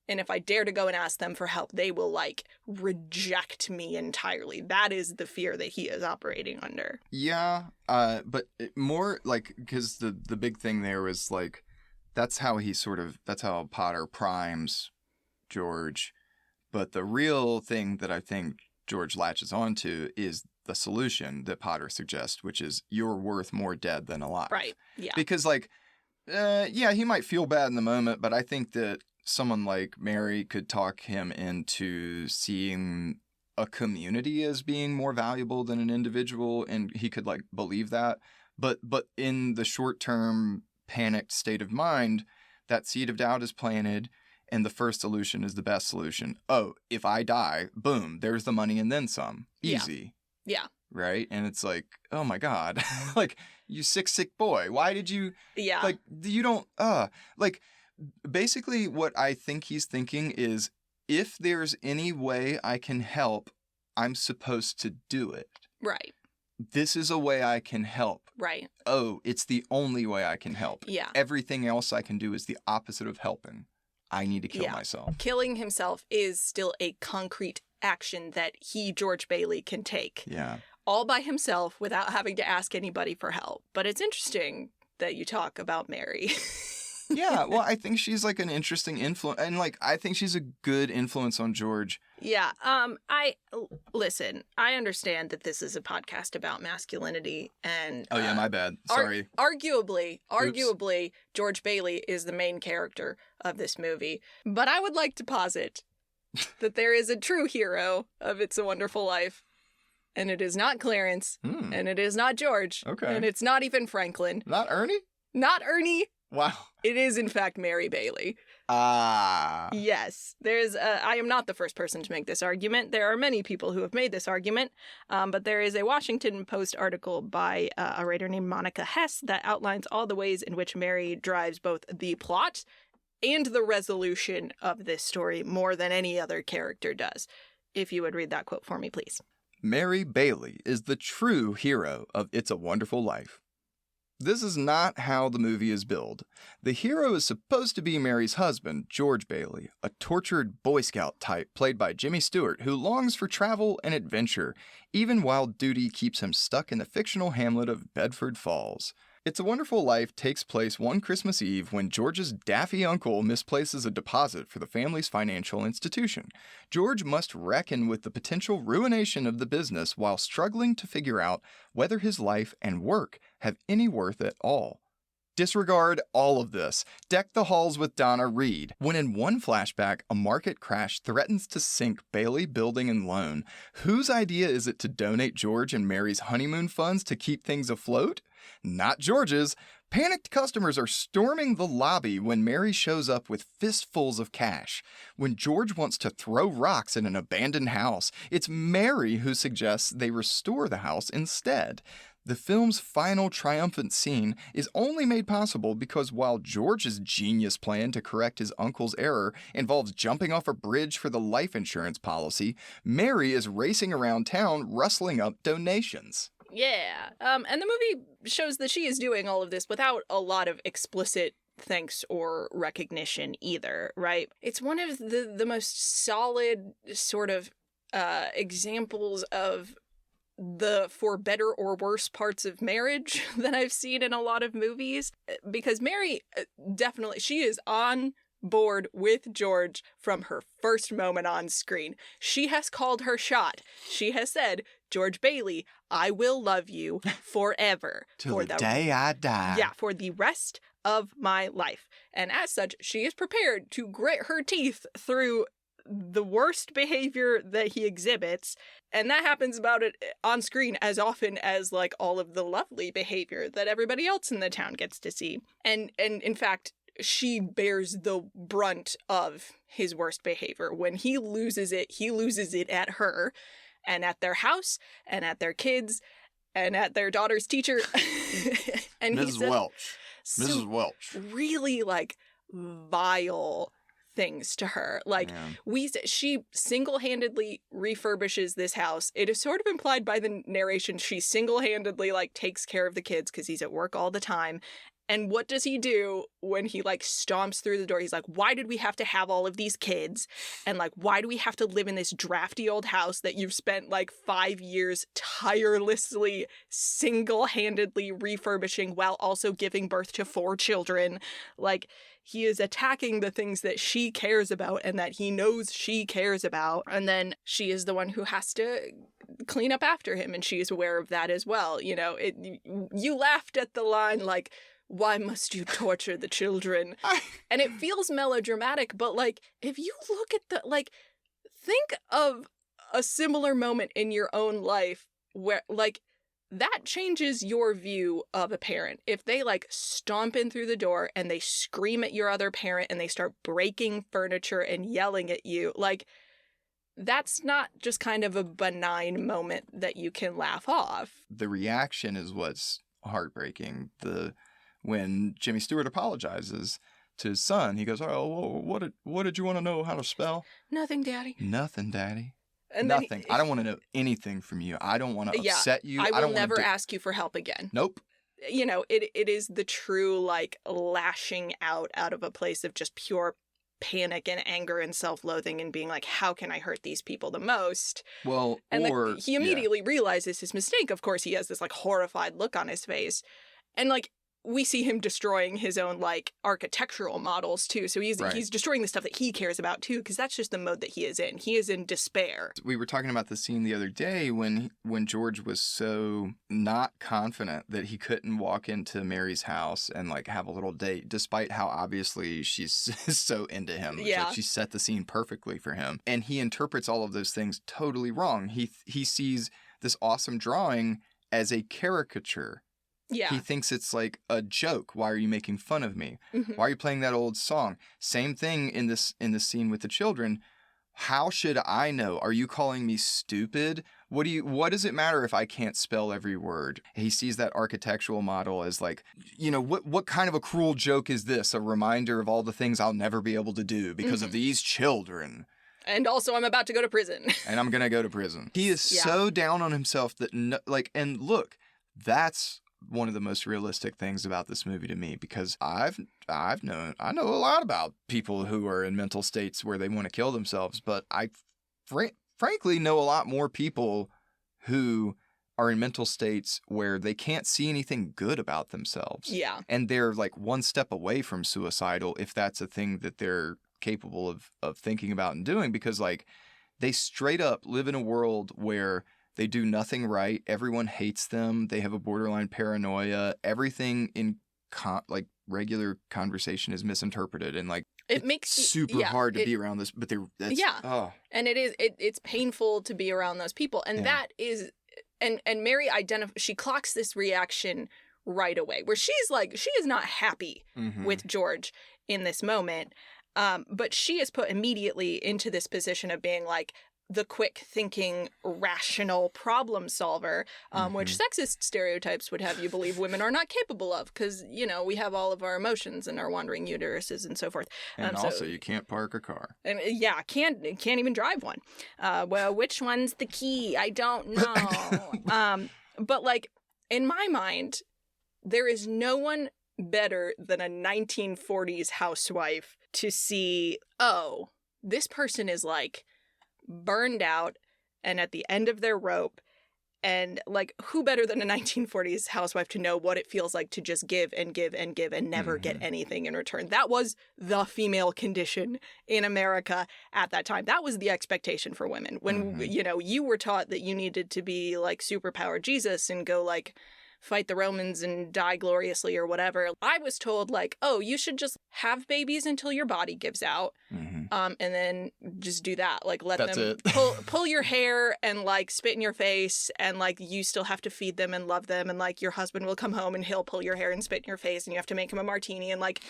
And if I dare to go and ask them for help, they will like reject me entirely. That is the fear that he is operating under. Yeah. But more like, because the big thing there was like, that's how Potter primes George. But the real thing that I think George latches onto is the solution that Potter suggests, which is you're worth more dead than alive. Right. Yeah. Because he might feel bad in the moment, but I think that someone like Mary could talk him into seeing a community as being more valuable than an individual, and he could like believe that. But in the short term panicked state of mind, that seed of doubt is planted, and the first solution is the best solution. Oh, if I die, boom, there's the money and then some. Easy. Yeah. Right? And it's like, oh my God, like, you sick boy. Why did you? Yeah. Like, you don't, like, basically what I think he's thinking is, if there's any way I can help, I'm supposed to do it. Right. this is a way I can help. Right. Oh, it's the only way I can help. Yeah. Everything else I can do is the opposite of helping. I need to kill myself. Killing himself is still a concrete action that George Bailey, can take. Yeah. All by himself without having to ask anybody for help. But it's interesting that you talk about Mary. Yeah, well, I think she's like an interesting influence, and like I think she's a good influence on George. Yeah, listen, I understand that this is a podcast about masculinity, and Oh yeah, my bad. Sorry. Arguably, George Bailey is the main character of this movie, but I would like to posit that there is a true hero of It's a Wonderful Life, and it is not Clarence, and it is not George, and it's not even Franklin. Not Ernie? Not Ernie. Wow. It is, in fact, Mary Bailey. Ah. Yes. I am not the first person to make this argument. There are many people who have made this argument, but there is a Washington Post article by a writer named Monica Hess that outlines all the ways in which Mary drives both the plot and the resolution of this story more than any other character does. If you would read that quote for me, please. Mary Bailey is the true hero of It's a Wonderful Life. This is not how the movie is billed. The hero is supposed to be Mary's husband, George Bailey, a tortured Boy Scout type played by Jimmy Stewart who longs for travel and adventure, even while duty keeps him stuck in the fictional hamlet of Bedford Falls. It's a Wonderful Life takes place one Christmas Eve when George's daffy uncle misplaces a deposit for the family's financial institution. George must reckon with the potential ruination of the business while struggling to figure out whether his life and work have any worth at all. Disregard all of this. Deck the halls with Donna Reed, when in one flashback, a market crash threatens to sink Bailey Building and Loan. Whose idea is it to donate George and Mary's honeymoon funds to keep things afloat? Not George's. Panicked customers are storming the lobby when Mary shows up with fistfuls of cash. When George wants to throw rocks at an abandoned house, it's Mary who suggests they restore the house instead. The film's final triumphant scene is only made possible because while George's genius plan to correct his uncle's error involves jumping off a bridge for the life insurance policy, Mary is racing around town rustling up donations. Yeah. And the movie shows that she is doing all of this without a lot of explicit thanks or recognition either, right? It's one of the most solid sort of examples of the for better or worse parts of marriage that I've seen in a lot of movies, because Mary definitely, she is on board with George from her first moment on screen. She has called her shot. She has said, George Bailey, I will love you forever. Till the day I die. Yeah, for the rest of my life. And as such, she is prepared to grit her teeth through the worst behavior that he exhibits, and that happens about it on screen as often as like all of the lovely behavior that everybody else in the town gets to see. And in fact, she bears the brunt of his worst behavior. When he loses it at her and at their house and at their kids and at their daughter's teacher. And Mrs. Welch. Really like vile things to her. Like, she single-handedly refurbishes this house. It is sort of implied by the narration she single-handedly like takes care of the kids because he's at work all the time. And what does he do when he like stomps through the door? He's like, why did we have to have all of these kids? And like, why do we have to live in this drafty old house that you've spent like 5 years tirelessly, single-handedly refurbishing while also giving birth to 4 children? Like, he is attacking the things that she cares about and that he knows she cares about. And then she is the one who has to clean up after him. And she is aware of that as well. You know, you laughed at the line like, why must you torture the children? And it feels melodramatic, but like, if you look at the, like, think of a similar moment in your own life where, like, that changes your view of a parent. If they, like, stomp in through the door and they scream at your other parent and they start breaking furniture and yelling at you, like, that's not just kind of a benign moment that you can laugh off. The reaction is what's heartbreaking. When Jimmy Stewart apologizes to his son, he goes, oh, what did you want to know how to spell? Nothing, Daddy. Nothing, Daddy. And Nothing. I don't want to know anything from you. I don't want to upset you. I will don't never ask you for help again. Nope. You know, it is the true, like, lashing out of a place of just pure panic and anger and self-loathing and being like, how can I hurt these people the most? Well, and he immediately realizes his mistake. Of course, he has this, like, horrified look on his face. And, like, we see him destroying his own, like, architectural models, too. So he's destroying the stuff that he cares about, too, because that's just the mode that he is in. He is in despair. We were talking about the scene the other day when George was so not confident that he couldn't walk into Mary's house and, like, have a little date, despite how obviously she's so into him. Yeah. Like, she set the scene perfectly for him. And he interprets all of those things totally wrong. He sees this awesome drawing as a caricature. Yeah. He thinks it's like a joke. Why are you making fun of me? Mm-hmm. Why are you playing that old song? Same thing in this scene with the children. How should I know? Are you calling me stupid? What does it matter if I can't spell every word? He sees that architectural model as like, you know, what kind of a cruel joke is this? A reminder of all the things I'll never be able to do because of these children. And also, I'm about to go to prison. And I'm going to go to prison. He is so down on himself that, and look, that's one of the most realistic things about this movie to me, because I know a lot about people who are in mental states where they want to kill themselves, but I frankly know a lot more people who are in mental states where they can't see anything good about themselves. Yeah. And they're like one step away from suicidal if that's a thing that they're capable of thinking about and doing, because like they straight up live in a world where they do nothing right. Everyone hates them. They have a borderline paranoia. Everything in like regular conversation is misinterpreted, and like it makes super hard to be around this. But and it's painful to be around those people, and that is, and Mary she clocks this reaction right away, where she's like, she is not happy with George in this moment, but she is put immediately into this position of being like the quick thinking, rational problem solver, which sexist stereotypes would have you believe women are not capable of, because, you know, we have all of our emotions and our wandering uteruses and so forth. And also, you can't park a car. And can't even drive one. Well, which one's the key? I don't know. But like, in my mind, there is no one better than a 1940s housewife to see, oh, this person is like burned out and at the end of their rope, and like, who better than a 1940s housewife to know what it feels like to just give and give and give and never get anything in return. That was the female condition in America at that time. That was the expectation for women when you know, you were taught that you needed to be like superpower Jesus and go like fight the Romans and die gloriously or whatever. I was told like, oh, you should just have babies until your body gives out. And then just do that. Like, let them pull your hair and like spit in your face, and like you still have to feed them and love them, and like your husband will come home and he'll pull your hair and spit in your face, and you have to make him a martini, and like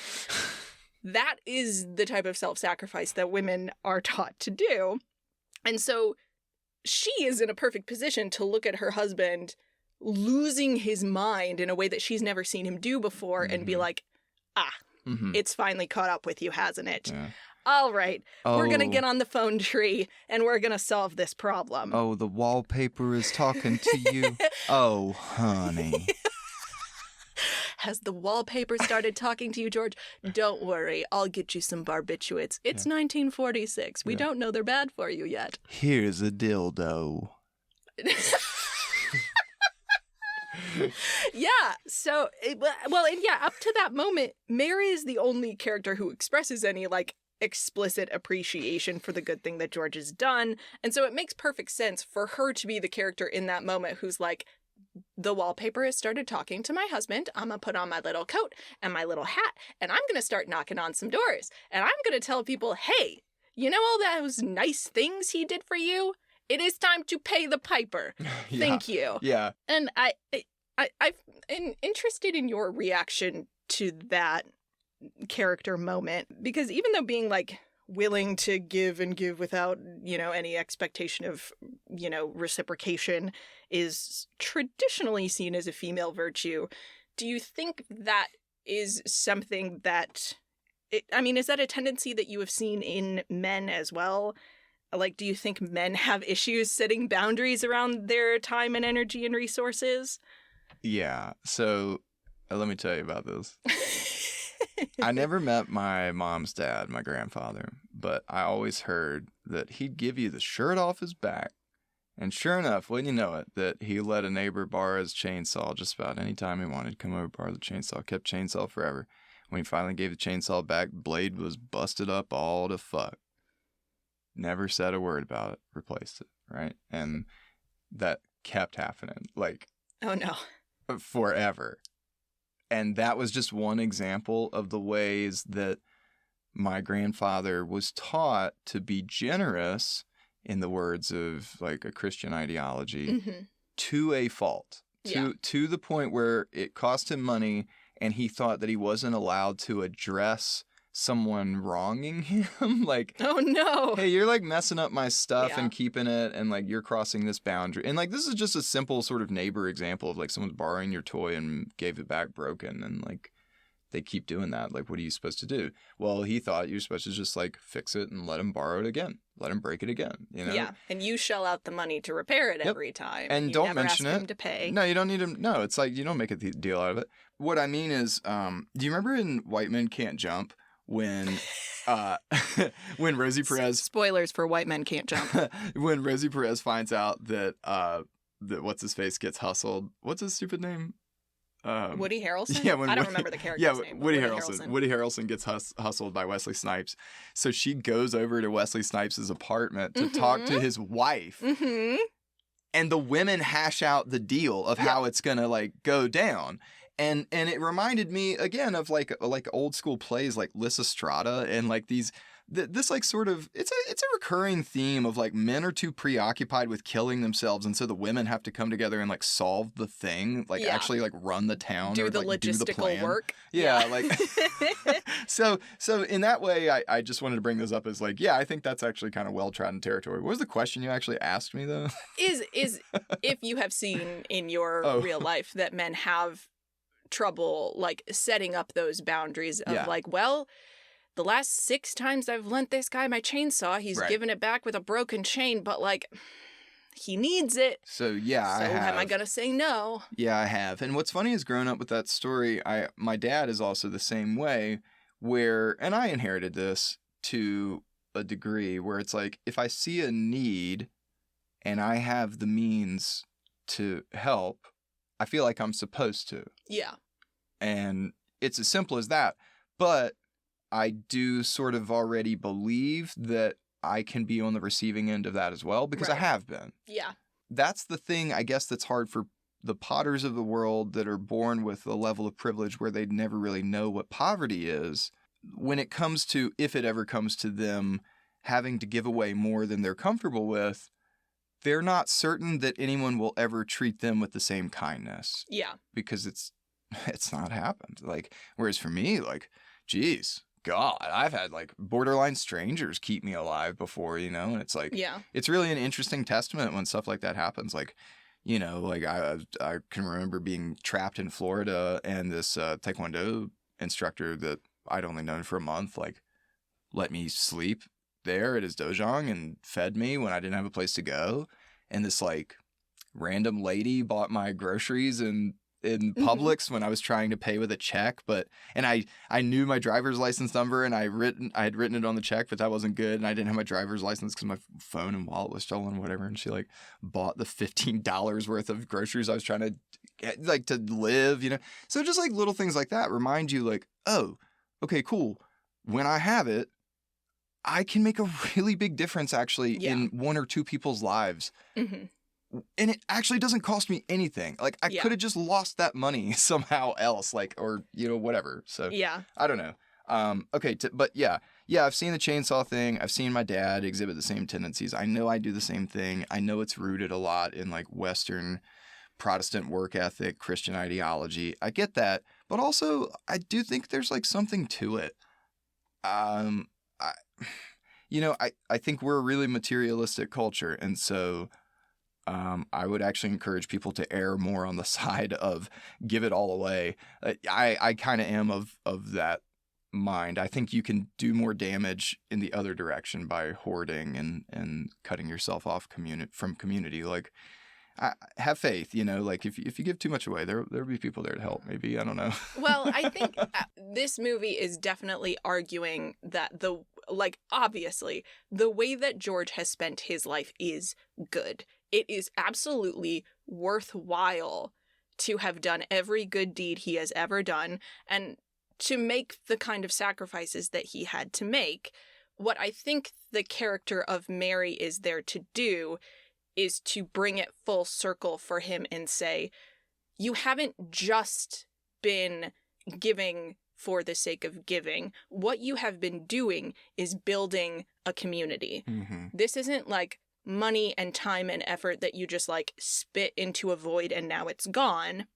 that is the type of self-sacrifice that women are taught to do. And so she is in a perfect position to look at her husband losing his mind in a way that she's never seen him do before and be like, it's finally caught up with you, hasn't it? Yeah. All right, we're going to get on the phone tree and we're going to solve this problem. Oh, the wallpaper is talking to you. Oh, honey. Has the wallpaper started talking to you, George? Don't worry, I'll get you some barbiturates. It's 1946. We don't know they're bad for you yet. Here's a dildo. Yeah, so, up to that moment, Mary is the only character who expresses any, like, explicit appreciation for the good thing that George has done, and so it makes perfect sense for her to be the character in that moment who's like, the wallpaper has started talking to my husband, I'm gonna put on my little coat and my little hat, and I'm gonna start knocking on some doors, and I'm gonna tell people, hey, you know all those nice things he did for you? It is time to pay the piper. Thank you. Yeah. And I'm interested in your reaction to that character moment, because even though being like willing to give and give without, you know, any expectation of, you know, reciprocation is traditionally seen as a female virtue, do you think that is something that, is that a tendency that you have seen in men as well? Like, do you think men have issues setting boundaries around their time and energy and resources? Yeah. So let me tell you about this. I never met my mom's dad, my grandfather, but I always heard that he'd give you the shirt off his back. And sure enough, wouldn't you know it, that he let a neighbor borrow his chainsaw just about any time he wanted. Come over, borrow the chainsaw, kept chainsaw forever. When he finally gave the chainsaw back, blade was busted up all to fuck. Never said a word about it, replaced it, right? And that kept happening, like, Oh, no. forever. And that was just one example of the ways that my grandfather was taught to be generous, in the words of like a Christian ideology, to a fault, to the point where it cost him money and he thought that he wasn't allowed to address someone wronging him. Like, oh no, hey, you're like messing up my stuff and keeping it, and like you're crossing this boundary. And like this is just a simple sort of neighbor example of like someone's borrowing your toy and gave it back broken, and like they keep doing that. Like, what are you supposed to do? Well, he thought you're supposed to just like fix it and let him borrow it again, let him break it again, you know? Yeah, and you shell out the money to repair it every time, and you don't never mention ask it. him to pay. No, you don't need him. No, it's like you don't make a deal out of it. What I mean is, do you remember in White Men Can't Jump when when Rosie Perez spoilers for White Men Can't Jump when Rosie Perez finds out that that what's his face gets hustled. What's his stupid name? Woody Harrelson? Yeah, I don't remember the character's name. Woody Harrelson. Woody Harrelson gets hustled by Wesley Snipes. So she goes over to Wesley Snipes' apartment to talk to his wife. And the women hash out the deal of how it's going to like go down. And it reminded me again of like old school plays like Lysistrata and like these this like sort of it's a recurring theme of like men are too preoccupied with killing themselves, and so the women have to come together and like solve the thing, like actually like run the town, do or the like, logistical do the plan. work. Yeah, like so in that way, I just wanted to bring this up as like, yeah, I think that's actually kind of well-trodden territory. What was the question you actually asked me though? Is if you have seen in your real life that men have trouble like setting up those boundaries of like, well, the last 6 times I've lent this guy my chainsaw, he's given it back with a broken chain, but like he needs it. So yeah, I have. Am I gonna say no? Yeah, I have. And what's funny is growing up with that story, my dad is also the same way, where, and I inherited this to a degree, where it's like if I see a need and I have the means to help, I feel like I'm supposed to. Yeah. And it's as simple as that. But I do sort of already believe that I can be on the receiving end of that as well, because I have been. Yeah. That's the thing, I guess, that's hard for the Potters of the world that are born with a level of privilege where they never really know what poverty is. When it comes to, if it ever comes to them having to give away more than they're comfortable with, they're not certain that anyone will ever treat them with the same kindness. Yeah. Because it's not happened. Like, whereas for me, like, geez, God, I've had like borderline strangers keep me alive before, you know, and it's like, it's really an interesting testament when stuff like that happens. Like, you know, like I can remember being trapped in Florida, and this Taekwondo instructor that I'd only known for a month, like, let me sleep there at his dojang and fed me when I didn't have a place to go. And this like random lady bought my groceries in Publix when I was trying to pay with a check, and I knew my driver's license number, and I had written it on the check, but that wasn't good, and I didn't have my driver's license because my phone and wallet was stolen, whatever. And she like bought the $15 worth of groceries I was trying to get, like, to live, you know. So just like little things like that remind you, like, oh, okay, cool. When I have it, I can make a really big difference actually in 1 or 2 people's lives. And it actually doesn't cost me anything. Like, I could have just lost that money somehow else, like, or, you know, whatever. So, I don't know. Okay, but yeah, I've seen the chainsaw thing. I've seen my dad exhibit the same tendencies. I know I do the same thing. I know it's rooted a lot in, like, Western Protestant work ethic, Christian ideology. I get that. But also, I do think there's, like, something to it. I think we're a really materialistic culture, and so I would actually encourage people to err more on the side of give it all away. I kind of am of that mind. I think you can do more damage in the other direction by hoarding and cutting yourself off from community. Like, have faith, like if you give too much away, there'll be people there to help, maybe. I don't know. Well, I think this movie is definitely arguing that obviously, the way that George has spent his life is good. It is absolutely worthwhile to have done every good deed he has ever done and to make the kind of sacrifices that he had to make. What I think the character of Mary is there to do is to bring it full circle for him and say, you haven't just been giving for the sake of giving. What you have been doing is building a community. Mm-hmm. This isn't like money and time and effort that you just like spit into a void and now it's gone.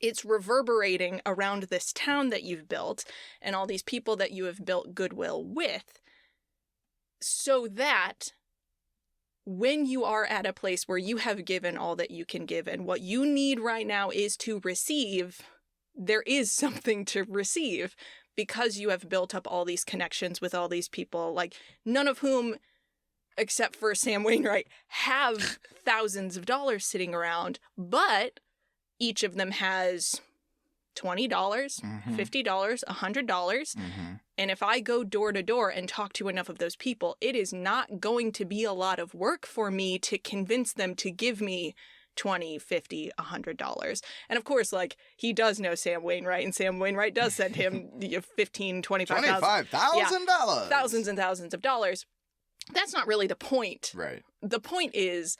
It's reverberating around this town that you've built and all these people that you have built goodwill with, so that when you are at a place where you have given all that you can give and what you need right now is to receive, there is something to receive because you have built up all these connections with all these people, like none of whom, except for Sam Wainwright, have thousands of dollars sitting around, but each of them has $20, mm-hmm. $50, $100. Mm-hmm. And if I go door to door and talk to enough of those people, it is not going to be a lot of work for me to convince them to give me $20, $50, $100. And of course, like, he does know Sam Wainwright, and Sam Wainwright does send him $15,000, $25,000. $25,000. Thousands and thousands of dollars. That's not really the point. Right. The point is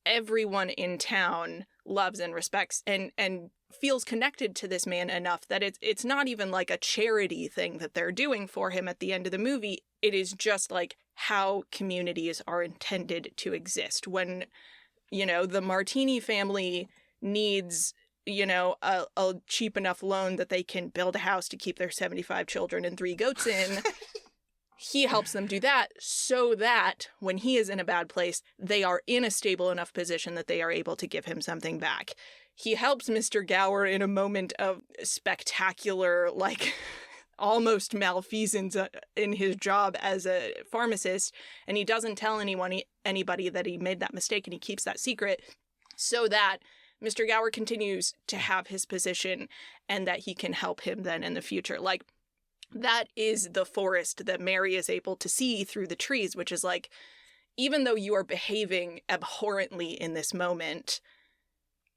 everyone in town loves and respects and feels connected to this man enough that it's not even like a charity thing that they're doing for him at the end of the movie. It is just like how communities are intended to exist. When, the Martini family needs, a cheap enough loan that they can build a house to keep their 75 children and 3 goats in, he helps them do that so that when he is in a bad place, they are in a stable enough position that they are able to give him something back. He helps Mr. Gower in a moment of spectacular, like, almost malfeasance in his job as a pharmacist, and he doesn't tell anybody that he made that mistake, and he keeps that secret so that Mr. Gower continues to have his position and that he can help him then in the future. Like, that is the forest that Mary is able to see through the trees, which is like, even though you are behaving abhorrently in this moment,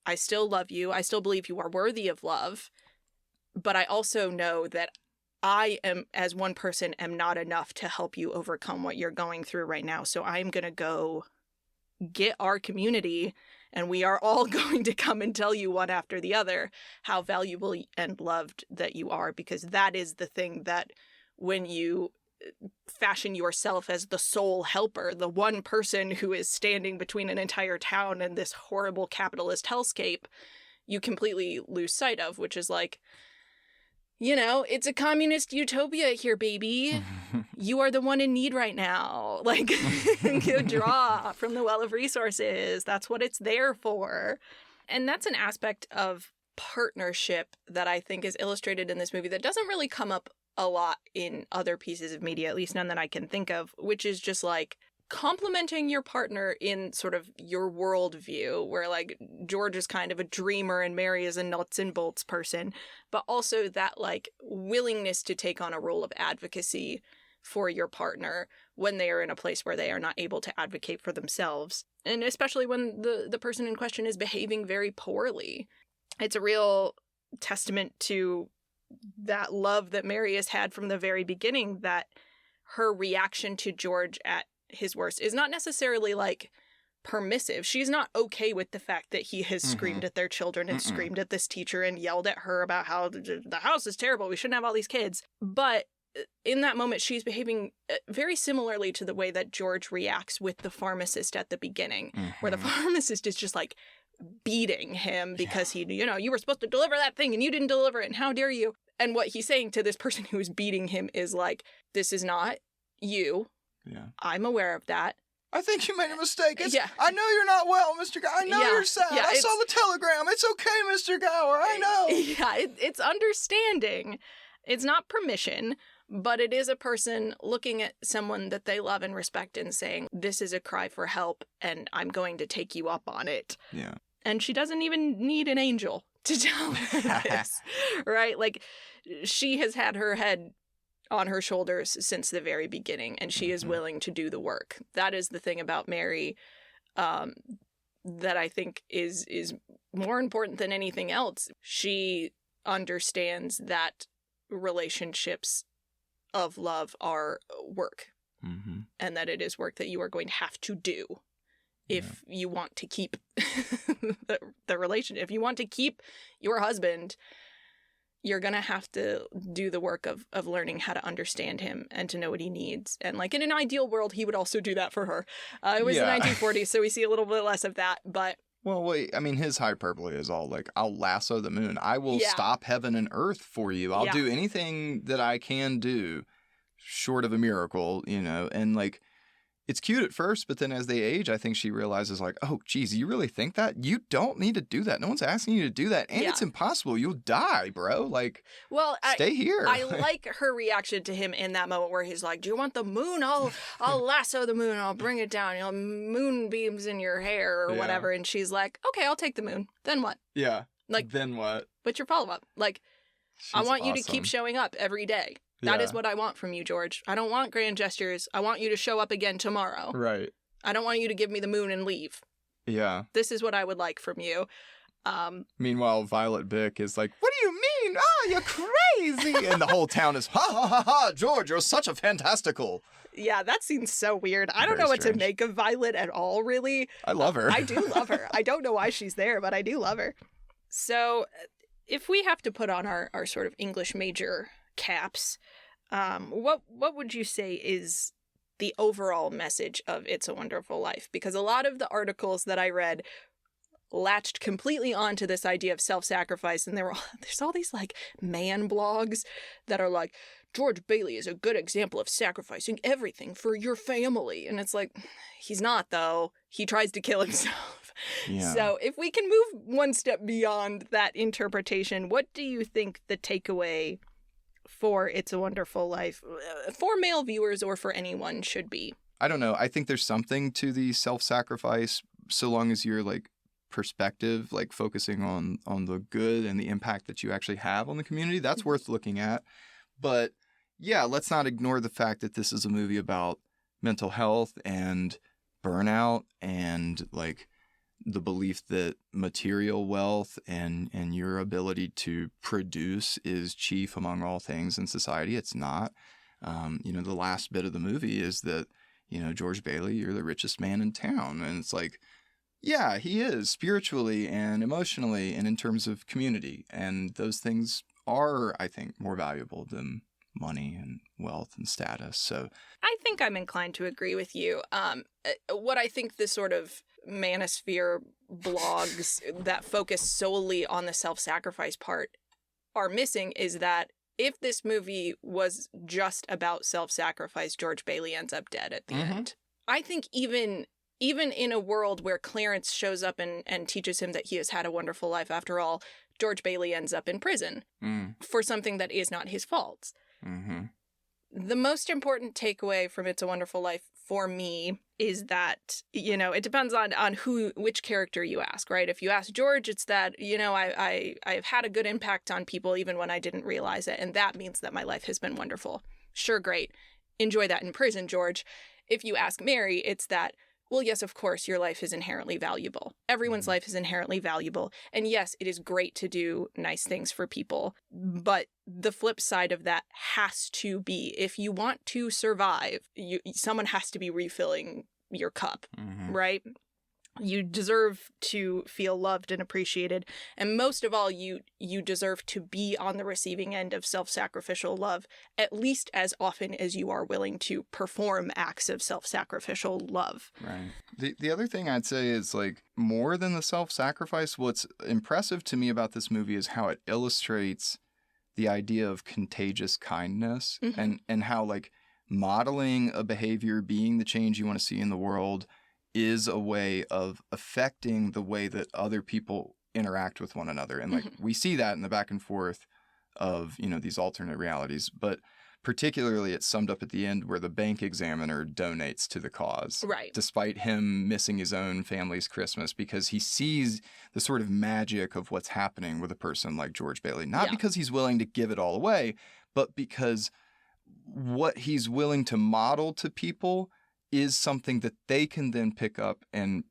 I still love you. I still believe you are worthy of love. But I also know that I am, as one person, am not enough to help you overcome what you're going through right now. So I'm going to go get our community, and we are all going to come and tell you one after the other how valuable and loved that you are, because that is the thing that when you fashion yourself as the sole helper, the one person who is standing between an entire town and this horrible capitalist hellscape, you completely lose sight of, which is like, it's a communist utopia here, baby. You are the one in need right now. Like, go draw from the well of resources. That's what it's there for. And that's an aspect of partnership that I think is illustrated in this movie that doesn't really come up a lot in other pieces of media, at least none that I can think of, which is just like complimenting your partner in sort of your worldview, where like George is kind of a dreamer and Mary is a nuts and bolts person, but also that like willingness to take on a role of advocacy for your partner when they are in a place where they are not able to advocate for themselves. And especially when the person in question is behaving very poorly. It's a real testament to that love that Mary has had from the very beginning, that her reaction to George at his worst is not necessarily like permissive. She's not okay with the fact that he has screamed at their children and screamed at this teacher and yelled at her about how the house is terrible, we shouldn't have all these kids. But in that moment, she's behaving very similarly to the way that George reacts with the pharmacist at the beginning, where the pharmacist is just like beating him because he, you were supposed to deliver that thing and you didn't deliver it, and how dare you? And what he's saying to this person who is beating him is like, this is not you. Yeah. I'm aware of that. I think you made a mistake. I know you're not well, Mr. Gower. I know you're sad. Yeah, I saw the telegram. It's okay, Mr. Gower. I know. Yeah, it's understanding. It's not permission, but it is a person looking at someone that they love and respect and saying, this is a cry for help, and I'm going to take you up on it. Yeah. And she doesn't even need an angel to tell her this, right? Like, she has had her head on her shoulders since the very beginning, and she is willing to do the work. That is the thing about Mary that I think is more important than anything else. She understands that relationships of love are work, and that it is work that you are going to have to do if you want to keep the relationship. If you want to keep your husband, you're going to have to do the work of learning how to understand him and to know what he needs. And like in an ideal world, he would also do that for her. It was the 1940s, so we see a little bit less of that. But well, wait, I mean, his hyperbole is all like, I'll lasso the moon. I will stop heaven and earth for you. I'll do anything that I can do short of a miracle, you know, and like, it's cute at first, but then as they age, I think she realizes like, oh, geez, you really think that? You don't need to do that. No one's asking you to do that. And it's impossible. You'll die, bro. Like, stay here. I like her reaction to him in that moment where he's like, do you want the moon? I'll lasso the moon. I'll bring it down. You know, moonbeams in your hair or whatever. And she's like, okay, I'll take the moon. Then what? Yeah. Like, then what? What's your follow-up? Like, I want you to keep showing up every day. That is what I want from you, George. I don't want grand gestures. I want you to show up again tomorrow. Right. I don't want you to give me the moon and leave. Yeah. This is what I would like from you. Meanwhile, Violet Bick is like, what do you mean? Ah, you're crazy. And the whole town is, ha, ha, ha, ha, George, you're such a fantastical. Yeah, that seems so weird. I don't know what to make of Violet at all, really. I love her. I do love her. I don't know why she's there, but I do love her. So if we have to put on our sort of English major caps, what would you say is the overall message of It's a Wonderful Life? Because a lot of the articles that I read latched completely onto this idea of self-sacrifice, and there's all these like man blogs that are like, George Bailey is a good example of sacrificing everything for your family. And it's like, he's not, though. He tries to kill himself. Yeah. So if we can move one step beyond that interpretation, what do you think the takeaway for It's a Wonderful Life, for male viewers or for anyone, should be? I don't know. I think there's something to the self-sacrifice, so long as you're like perspective, like focusing on the good and the impact that you actually have on the community. That's worth looking at. But yeah, let's not ignore the fact that this is a movie about mental health and burnout and like the belief that material wealth and your ability to produce is chief among all things in society. It's not. The last bit of the movie is that, George Bailey, you're the richest man in town. And it's like, yeah, he is spiritually and emotionally and in terms of community. And those things are, I think, more valuable than money and wealth and status. So I think I'm inclined to agree with you. What I think the sort of manosphere blogs that focus solely on the self-sacrifice part are missing is that if this movie was just about self-sacrifice, George Bailey ends up dead at the end. I think even in a world where Clarence shows up and teaches him that he has had a wonderful life after all, George Bailey ends up in prison for something that is not his fault. The most important takeaway from It's a Wonderful Life for me is that, it depends on which character you ask, right? If you ask George, it's that, I've had a good impact on people even when I didn't realize it. And that means that my life has been wonderful. Sure, great. Enjoy that in prison, George. If you ask Mary, it's that, well, yes, of course, your life is inherently valuable. Everyone's life is inherently valuable. And yes, it is great to do nice things for people. But the flip side of that has to be, if you want to survive, someone has to be refilling your cup, right? You deserve to feel loved and appreciated. And most of all, you deserve to be on the receiving end of self-sacrificial love, at least as often as you are willing to perform acts of self-sacrificial love. Right. The other thing I'd say is, like, more than the self-sacrifice, what's impressive to me about this movie is how it illustrates the idea of contagious kindness and how, like, modeling a behavior, being the change you want to see in the world, is a way of affecting the way that other people interact with one another. And like we see that in the back and forth of, these alternate realities. But particularly it's summed up at the end where the bank examiner donates to the cause. Right. Despite him missing his own family's Christmas, because he sees the sort of magic of what's happening with a person like George Bailey. Not because he's willing to give it all away, but because what he's willing to model to people is something that they can then pick up and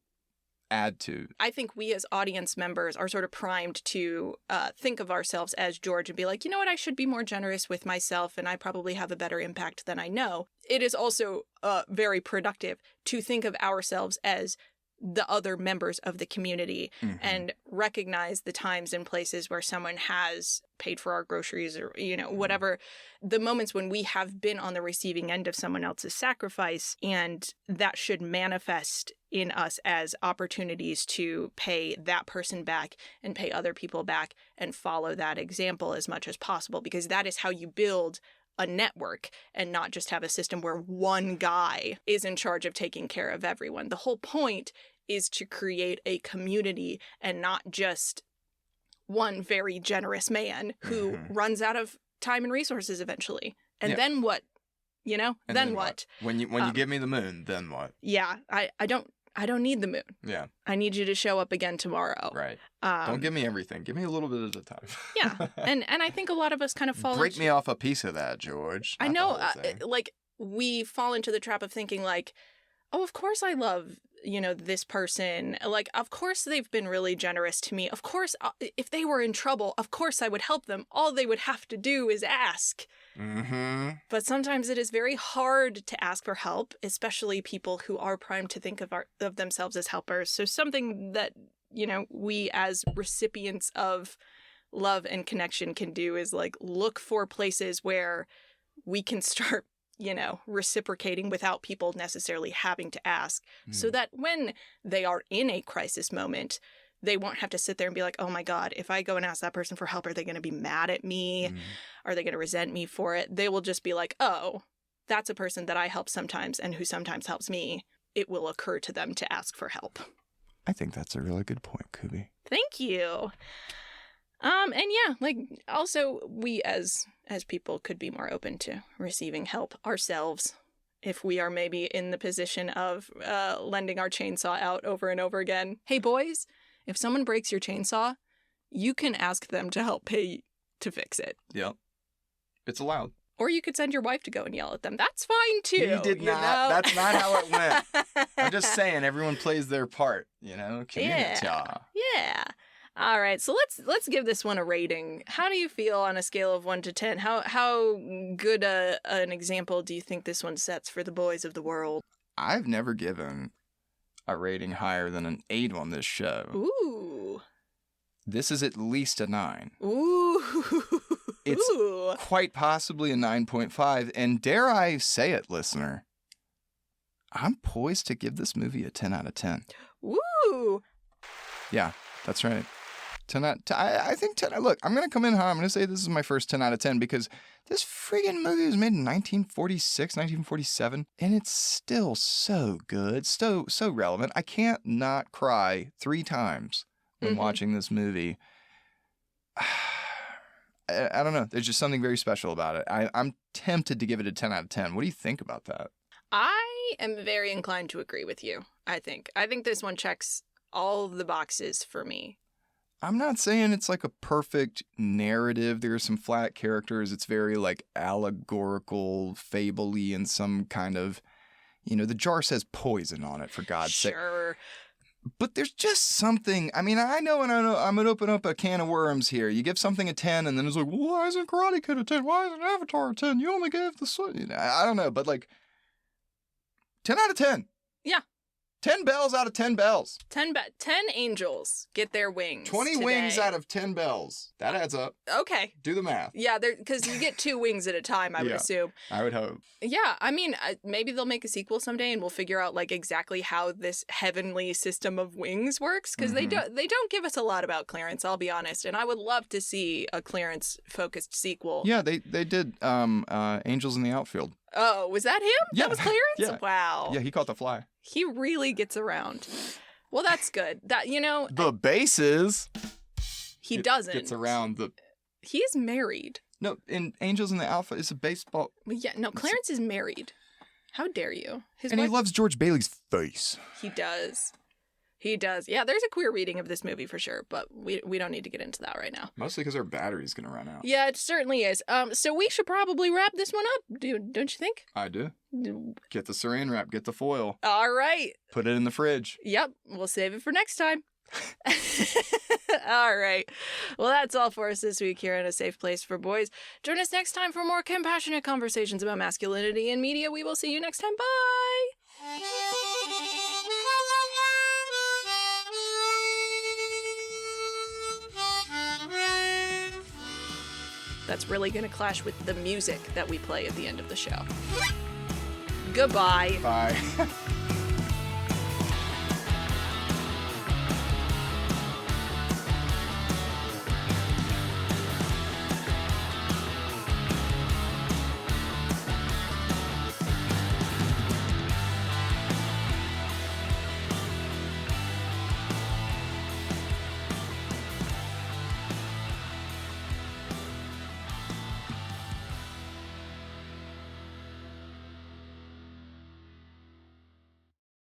add to. I think we as audience members are sort of primed to think of ourselves as George and be like, you know what, I should be more generous with myself and I probably have a better impact than I know. It is also very productive to think of ourselves as the other members of the community and recognize the times and places where someone has paid for our groceries or, whatever, the moments when we have been on the receiving end of someone else's sacrifice. And that should manifest in us as opportunities to pay that person back and pay other people back and follow that example as much as possible, because that is how you build a network and not just have a system where one guy is in charge of taking care of everyone. The whole point is to create a community and not just one very generous man who runs out of time and resources eventually. And then what? And then what? When you give me the moon, then what? Yeah, I don't need the moon. Yeah. I need you to show up again tomorrow. Right. Don't give me everything. Give me a little bit at a time. Yeah. And I think a lot of us kind of fall Break me off a piece of that, George. I know. We fall into the trap of thinking like, oh, of course I love, this person. Like, of course they've been really generous to me. Of course, if they were in trouble, of course I would help them. All they would have to do is ask. Mm-hmm. But sometimes it is very hard to ask for help, especially people who are primed to think of themselves as helpers. So something that, we as recipients of love and connection can do is like look for places where we can start reciprocating without people necessarily having to ask, so that when they are in a crisis moment, they won't have to sit there and be like, oh my God, if I go and ask that person for help, are they going to be mad at me? Are they going to resent me for it? They will just be like, oh, that's a person that I help sometimes and who sometimes helps me. It will occur to them to ask for help. I think that's a really good point, Kubi. Thank you. And yeah, also we as people could be more open to receiving help ourselves if we are maybe in the position of lending our chainsaw out over and over again. Hey boys, if someone breaks your chainsaw, you can ask them to help pay to fix it. Yep. It's allowed. Or you could send your wife to go and yell at them. That's fine too. You did not. That's not how it went. I'm just saying everyone plays their part, Community. Yeah. All right, so let's give this one a rating. How do you feel on a scale of 1 to 10? How good an example do you think this one sets for the boys of the world? I've never given a rating higher than an 8 on this show. Ooh. This is at least a 9. Ooh. It's quite possibly a 9.5, and dare I say it, listener, I'm poised to give this movie a 10 out of 10. Ooh. Yeah, that's right. 10 out, I think 10. Look, I'm going to come in high. I'm going to say this is my first 10 out of 10 because this friggin' movie was made in 1946, 1947, and it's still so good, so relevant. I can't not cry 3 times when watching this movie. I don't know. There's just something very special about it. I'm tempted to give it a 10 out of 10. What do you think about that? I am very inclined to agree with you, I think. I think this one checks all of the boxes for me. I'm not saying it's like a perfect narrative. There are some flat characters. It's very like allegorical, fable-y in some kind of, the jar says poison on it, for God's sake. Sure. But there's just something, I know, I'm going to open up a can of worms here. You give something a 10 and then it's like, well, why isn't Karate Kid a 10? Why isn't Avatar a 10? You only gave the, I don't know, but 10 out of 10. Yeah. 10 bells out of 10 bells. 10 angels get their wings 20 today. wings out of 10 bells. That adds up. Okay. Do the math. Yeah, because you get 2 wings at a time, I would assume. I would hope. Yeah, maybe they'll make a sequel someday and we'll figure out exactly how this heavenly system of wings works, because they don't give us a lot about Clarence, I'll be honest, and I would love to see a Clarence-focused sequel. Yeah, they did Angels in the Outfield. Oh, was that him? Yeah. That was Clarence? Yeah. Wow. Yeah, he caught the fly. He really gets around. Well, that's good. That, the bases. He doesn't. Gets around the He is married. No, in Angels in the Alpha is a baseball. Well, yeah, no, Clarence is married. How dare you? His And he wife- loves George Bailey's face. He does. He does. Yeah, there's a queer reading of this movie for sure, but we don't need to get into that right now. Mostly because our battery's going to run out. Yeah, it certainly is. So we should probably wrap this one up, don't you think? I do. Get the saran wrap, get the foil, All right. put it in the fridge. Yep, we'll save it for next time. All right. Well, that's all for us this week here in A Safe Place for Boys. Join us next time for more compassionate conversations about masculinity in media. We will see you next time. Bye. That's really going to clash with the music that we play at the end of the show. Goodbye. Bye.